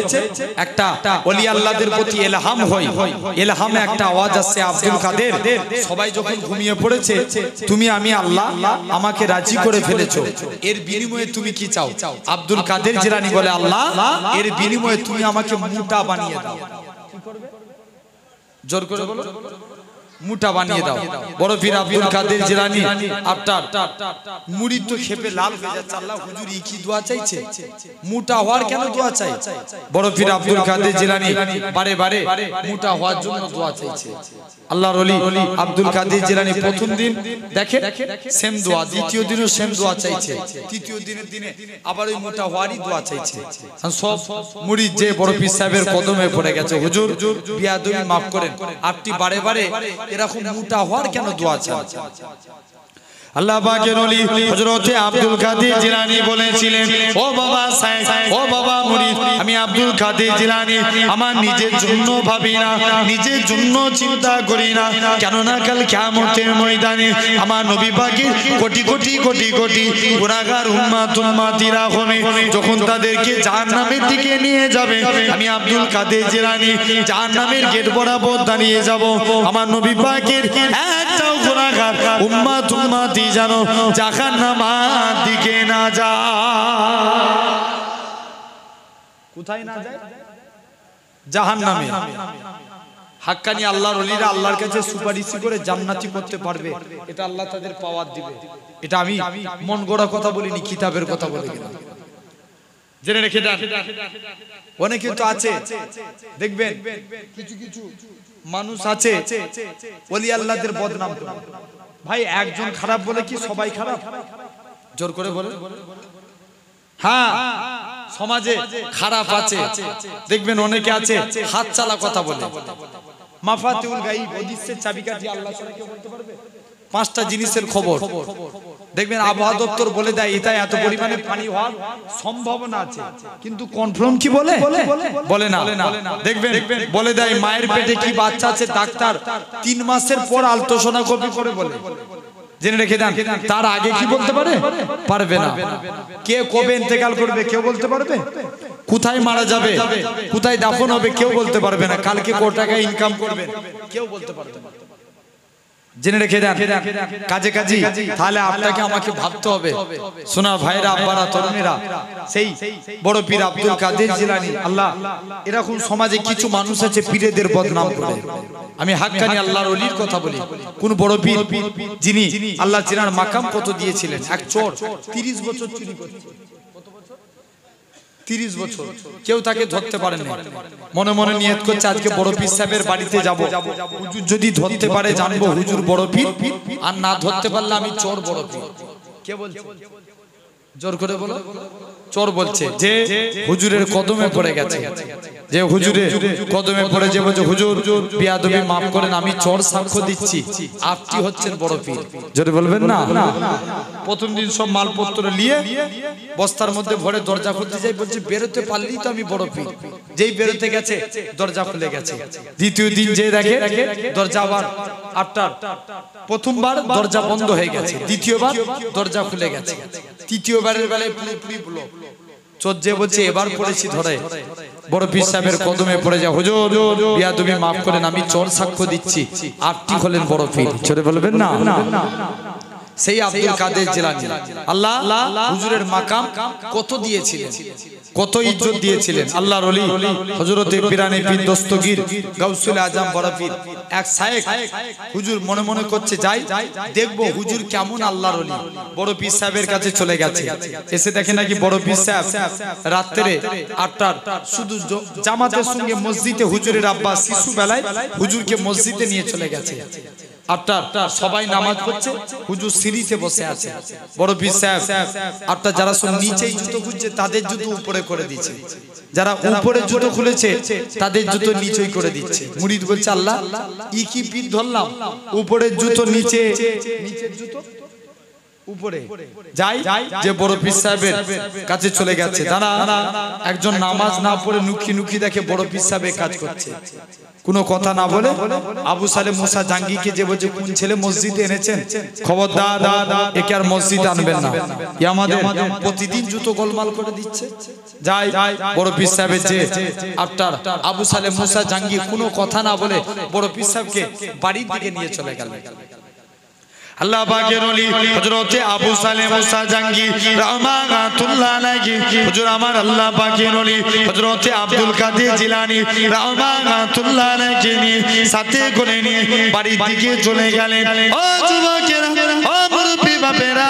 একটা ওলি আল্লাহদের প্রতি ইলহাম হয়। ইলহামে একটা আওয়াজ আসছে, আব্দুল কাদের সবাই যখন ঘুমিয়ে পড়েছে, তুমি আমি আল্লাহ আমাকে রাজি করে ফেলেছো, এর বিনিময়ে তুমি কি চাও? আব্দুল কাদের জিলানী বলে আল্লাহ এর বিনিময়ে তুমি আমাকে মুটা বানিয়ে দাও। কি করবে? জোর করে বলো। মুটা বানিয়ে দাও। বড় পীর আব্দুল কাদের জিলানী আপনার মুরিদ তো খেপে লাল হয়ে যাচ্ছে। আল্লাহ হুজুর কি দোয়া চাইছে? মুটা হওয়ার কেন দোয়া চাই? বড় পীর আব্দুল কাদের জিলানী বারে বারে মুটা হওয়ার জন্য দোয়া চাইছে। আল্লাহর ওলি আব্দুল কাদের জিলানী প্রথম দিন দেখে সেম দোয়া, দ্বিতীয় দিনও সেম দোয়া চাইছে, তৃতীয় দিনে আবার ওই মোটা হওয়ারই দোয়া চাইছে। সব মুরিদ যে বড় পীর সাহেবের কদমে পড়ে গেছে, হুজুর বিয়াদবি মাফ করেন, আপনি বারে বারে এরকম মোটা হওয়ার কেন দোয়া চান? আল্লাহ পাকের ওলি হযরত আব্দুল কাদের জিলানী বলেছিলেন, ও বাবা সাহেব, ও বাবা মুরিদ, আমি আব্দুল কাদের জিলানী আমার নিজের জন্য ভাবি না, নিজের জন্য চিন্তা করি না। কেননা কাল কিয়ামতের ময়দানে আমার নবী পাকের কোটি কোটি কোটি কোটি গুনাহগার উম্মতিরা হবে, যখন তাদেরকে জাহান্নামের দিকে নিয়ে যাবে, আমি আব্দুল কাদের জিলানী জাহান্নামের গেট বরাবর দাঁড়িয়ে যাব। আমার নবী পাকের একটাও গুনাহগার উম্মতি জানো জাহান্নামের দিকে না যায়। কোথায় না যায়? জাহান্নামে। হাক্কানি আল্লাহর ওলিরা আল্লাহর কাছে সুপারিশ করে জান্নাতি করতে পারবে, এটা আল্লাহ তাদের পাওয়ার দিবে। এটা আমি মন গড়া কথা বলিনি, কিতাবের কথা বলে গেলাম। জেনে রেখে দেন। অনেকে তো আছে দেখবেন কিছু কিছু মানুষ আছে ওলি আল্লাহদের বদনাম করে। ভাই একজন খারাপ বলে কি সবাই খারাপ? জোর করে বলে। হ্যাঁ, সমাজে খারাপ আছে, দেখবেন অনেকে আছে হাত চালা কথা বলে। মাফাতিউল গায়ব, হাদিসের চাবিকাঠি আল্লাহ ছাড়া কেউ বলতে পারবে? পাঁচটা জিনিসের খবর দেখবেন আবহাওয়া দপ্তর বলে দেয় এটা এত পরিমাণে পানি হওয়ার সম্ভাবনা আছে, কিন্তু কনফার্ম কি বলে? বলে না। দেখবেন বলে দেয় মায়ের পেটে কি বাচ্চা আছে, ডাক্তার 3 মাসের পর আলট্রাসোনোগ্রাফি করে বলে। জেনে রেখে দেন, তার আগে কি বলতে পারে? পারবে না। কে কবে ইন্তেকাল করবে কেউ বলতে পারবে? কোথায় মারা যাবে, কোথায় দাফন হবে কেউ বলতে পারবে না। কালকে কত টাকা ইনকাম করবে কেউ বলতে পারবে না। জেনে রেখে দেন, কাজে কাজে তাহলে আপনাকে আমাকে ভাবতে হবে। সোনার ভাইরা, আব্বারা, তরুণীরা, সেই বড় পীর আব্দুল কাদের জিলানী আল্লাহ, এরকম সমাজে কিছু মানুষ আছে পীরেদের বদনাম করে। আমি হাক্কানি আল্লাহর ওলির কথা বলি। কোন বড় পীর যিনি আল্লাহ জিনার মাকাম কত দিয়েছিলেন, এক চোর 30 বছর চুরি করছে। 30 বছর কেউ তাকে ধরতে পারেন না। মনে মনে নিয়ত করছে আজকে বড় পীর সাহেবের বাড়িতে যাব, হুজুর যদি ধরতে পারে জানবো হুজুর বড় পীর, আর না ধরতে পারলে আমি চোর বড় পীর। কে বলছে? জোর করে বলো। চোর বলছে যে হুজুরের কদমে পড়ে গেছে, যে হুজুরের কদমে পড়ে যে বলছে হুজুর বিয়াদবি মাফ করেন, আমি চোর সাক্ষ্য দিচ্ছি আপনি হচ্ছেন বড় পীর। জোরে বলবেন না। প্রথম দিন সব মালপত্র নিয়ে বস্তার মধ্যে ভরে দরজা খুলতে যাই, বলছে বেরোতে পারলেই তো আমি বড় পীর। যেই বেরোতে গেছে দরজা খুলে গেছে। দ্বিতীয় দিন যে দেখে দরজা আবার আটটার, প্রথমবার দরজা বন্ধ হয়ে গেছে, দ্বিতীয়বার দরজা খুলে গেছে, তৃতীয়বারের বেলায় পুরোপুরি বলো। চোর যে বলছে এবার পড়েছি ধরে, বড় পীর সাহেবের কদমে পড়ে যা হুজুর বিয়াদবি মাফ করেন, আমি চোর সাক্ষ্য দিচ্ছি আপনি হলেন বড় পীর। ছোট বলবেন না। সেই আব্দুল কাদের জিলানী আল্লাহ হুজুরের মাকাম কত দিয়েছিলেন, কত ইজ্জত দিয়েছিলেন। আল্লাহর ওলি হযরতে পীরানে পীর দস্তগীর গাউসুল আজম বড় পীর এক শায়েখ হুজুর মনে মনে করছে যাই দেখবো হুজুর কেমন আল্লাহর ওলি। বড় পীর সাহেবের কাছে চলে গেছে, এসে দেখে নাকি বড় পীর সাহেব রাত্রে 8টার শুধু জামাতের সঙ্গে মসজিদে হুজুরের আব্বা শিশু বেলায় হুজুরকে মসজিদে নিয়ে চলে গেছে। 8টা সবাই নামাজ পড়ছে, হুজুর সিঁড়িতে বসে আছে। বড় পীর সাহেব 8টা যারা সব নিচে জুতো খুঁজছে তাদের জুতো উপরে করে দিচ্ছে, যারা উপরে জুতো খুলেছে তাদের জুতো নিচেই করে দিচ্ছে। মুরিদ বলছে আল্লাহ ই কি পীর ধরলাম, উপরের জুতো নিচে, নিচের জুতো উপরে। যাই যে বড় পীর সাহেবের কাছে চলে গেছে, তারা একজন নামাজ না পড়ে নুকি নুকি দেখে বড় পীর সাহেবের কাজ করছে, কোনো কথা না বলে আবু সালেম মুসা জাঙ্গিকে যে বলছে কোন ছেলে মসজিদে এনেছেন, খবরদার একে আর মসজিদে আনবেন না, এ আমাদের প্রতিদিন জুতো গোলমাল করে দিচ্ছে। যাই বড় পীর সাহেবের যে আফটার আবু সালেম মুসা জাঙ্গি কোনো কথা না বলে বড় পীর সাহেবকে বাড়ির দিকে নিয়ে চলে গেল। আল্লাহ পাকের ওলি হযরতে আবু সালেম মুসা জাঙ্গি রাহমাতুল্লাহ আলাইহি হুজুর আমার আল্লাহ পাকের ওলি হযরতে আব্দুল কাদের জিলানী রাহমাতুল্লাহ আলাইহি সাথে করে নিয়ে বাড়ির দিকে চলে গেলেন। ও যুবকেরা, ও মুরব্বি বাপেরা,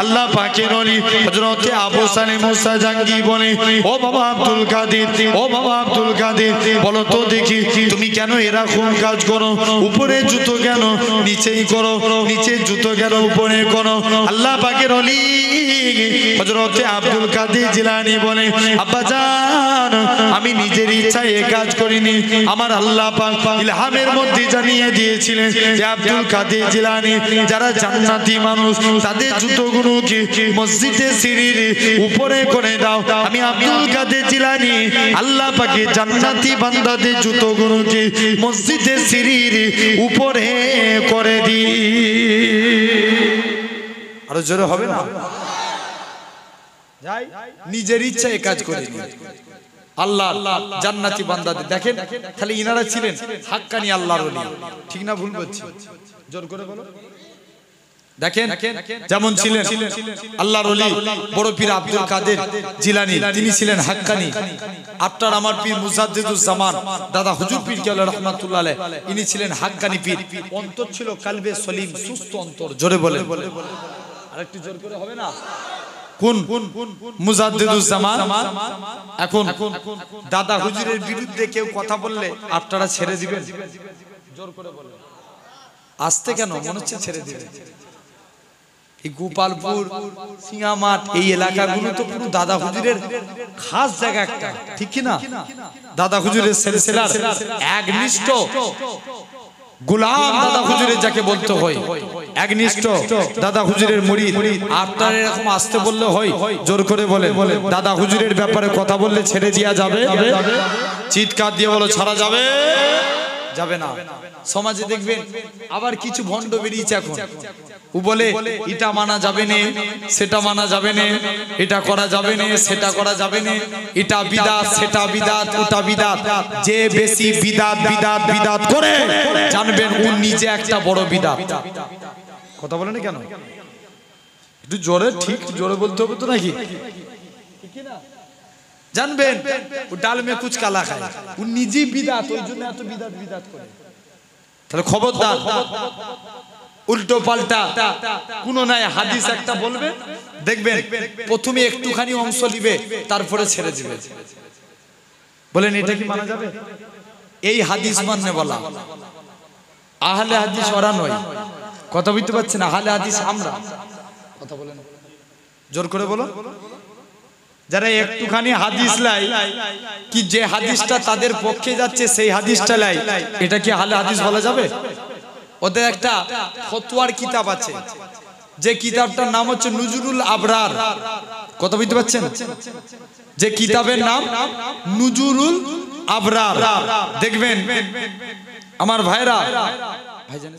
আল্লাহ পাকের ওলি হযরতে আবু সালেম মুসা জাঙ্গি বলে ও বাবা আব্দুল কাদের, ও বাবা আব্দুল কাদের বলো তো দেখি তুমি কেন এরকম কাজ করো, উপরে জুতো কেন নিচেই করো, নিচে জুতো গেল উপরে করো। আল্লাহ পাকের ওলি হযরতে আব্দুল কাদের জিলানী বলে আব্বা জান আমি নিজের ইচ্ছায় এই কাজ করিনি, আমার আল্লাহ পাক ইলহামের মধ্যে জানিয়ে দিয়েছিলেন যে আব্দুল কাদের জিলানী যারা জান্নাতি মানুষ তাদের জুতোগুলোকে মসজিদের সিঁড়ির উপরে করে দাও। আমি আব্দুল কাদের জিলানী আল্লাহ পাকের জান্নাতি বান্দাদের জুতোগুলোকে মসজিদের সিঁড়ির উপরে করে দিই। আরো জোরে হবে না? যাই নিজের ইচ্ছায় কাজ করে আল্লাহ জান্নাতি বান্দাদের দেখেন, খালি ইনারা ছিলেন হাক্কানি আল্লাহর ওলি, ঠিক না ভুল বলছি? জোর করে বলো। দেখেন যেমন ছিলেন আল্লাহর ওলি বড় পীর আব্দুল কাদের জিলানী, তিনি ছিলেন হাক্কানি। আপনার আমার পীর মুজাদ্দিদুজ জামান দাদা হুজুর পীর কেবলা রাহমাতুল্লাহ আলাইহি, ইনি ছিলেন হাক্কানি পীর। অন্তর ছিল কালবে সলিম, সুস্থ অন্তর। জোরে বলেন, আরেকটু জোর করে হবে না? কোন মুজাদ্দিদুজ জামান? এখন দাদা হুজুরের বিরুদ্ধে কেউ কথা বললে আপনারা ছেড়ে দিবেন? জোর করে বলেন। আসতে কেন মনে হচ্ছে ছেড়ে দিবেন? এই গোপালপুর, সিঙ্গামাঠ, এই এলাকাগুলো তো পুরো দাদা হুজুরের খাস জায়গা একটা, ঠিক কি না? দাদা হুজুরের সিলসিলার একনিষ্ঠ গোলাম দাদা হুজুরের যাকে বলতে হয়, একনিষ্ঠ দাদা হুজুরের মুরিদ। আপনারা এরকম আসতে বললে হয়? জোর করে বলে দাদা হুজুরের ব্যাপারে কথা বললে ছেড়ে দেওয়া যাবে? চিৎকার দিয়ে বলো ছাড়া যাবে? যাবে না। সমাজে দেখবেন আবার কিছু ভণ্ড বেরিয়েছে এখন, ও বলে এটা মানা যাবে না, সেটা মানা যাবে না, এটা করা যাবে না, সেটা করা যাবে না, এটা বিদাত, সেটা বিদাত, ওটা বিদাত। যে বেশি বিদাত বিদাত বিদাত করে জানবেন ও নিজে একটা বড় বিদাত। কথা বলেন কেন? একটু জোরে, ঠিক জোরে বলতে হবে তো নাকি? জানবেন ও ডাল মে কুছ কালা খায়, ও নিজে বিদাত, ওই জন্য এত বিদাত বিদাত করে। তাহলে খবরদার, উল্টো পাল্টা কোন নাই হাদিস একটা বলবে, দেখবেন প্রথমে একটুখানি অংশ নিবে, তারপরে ছেড়ে দিবে। বলেন এটা কি মানা যাবে? এই হাদিস মাননে বলা। আহলে হাদিস ওরা নয়। কথা বুঝতে পারছেন? আহলে হাদিস আমরা। কথা বলেন, জোর করে বলো। যারা একটুখানি হাদিস লাই কি যে হাদিসটা তাদের পক্ষে যাচ্ছে সেই হাদিসটা লাই, এটা কি আহলে হাদিস বলা যাবে? ওদের একটা ফতোয়ার কিতাব আছে, যে কিতাবটার নাম হচ্ছে নুজুরুল আবরার। কথা বুঝতে পারছেন? যে কিতাবের নাম নুজুরুল আবরার। দেখবেন আমার ভাইরা, ভাইজান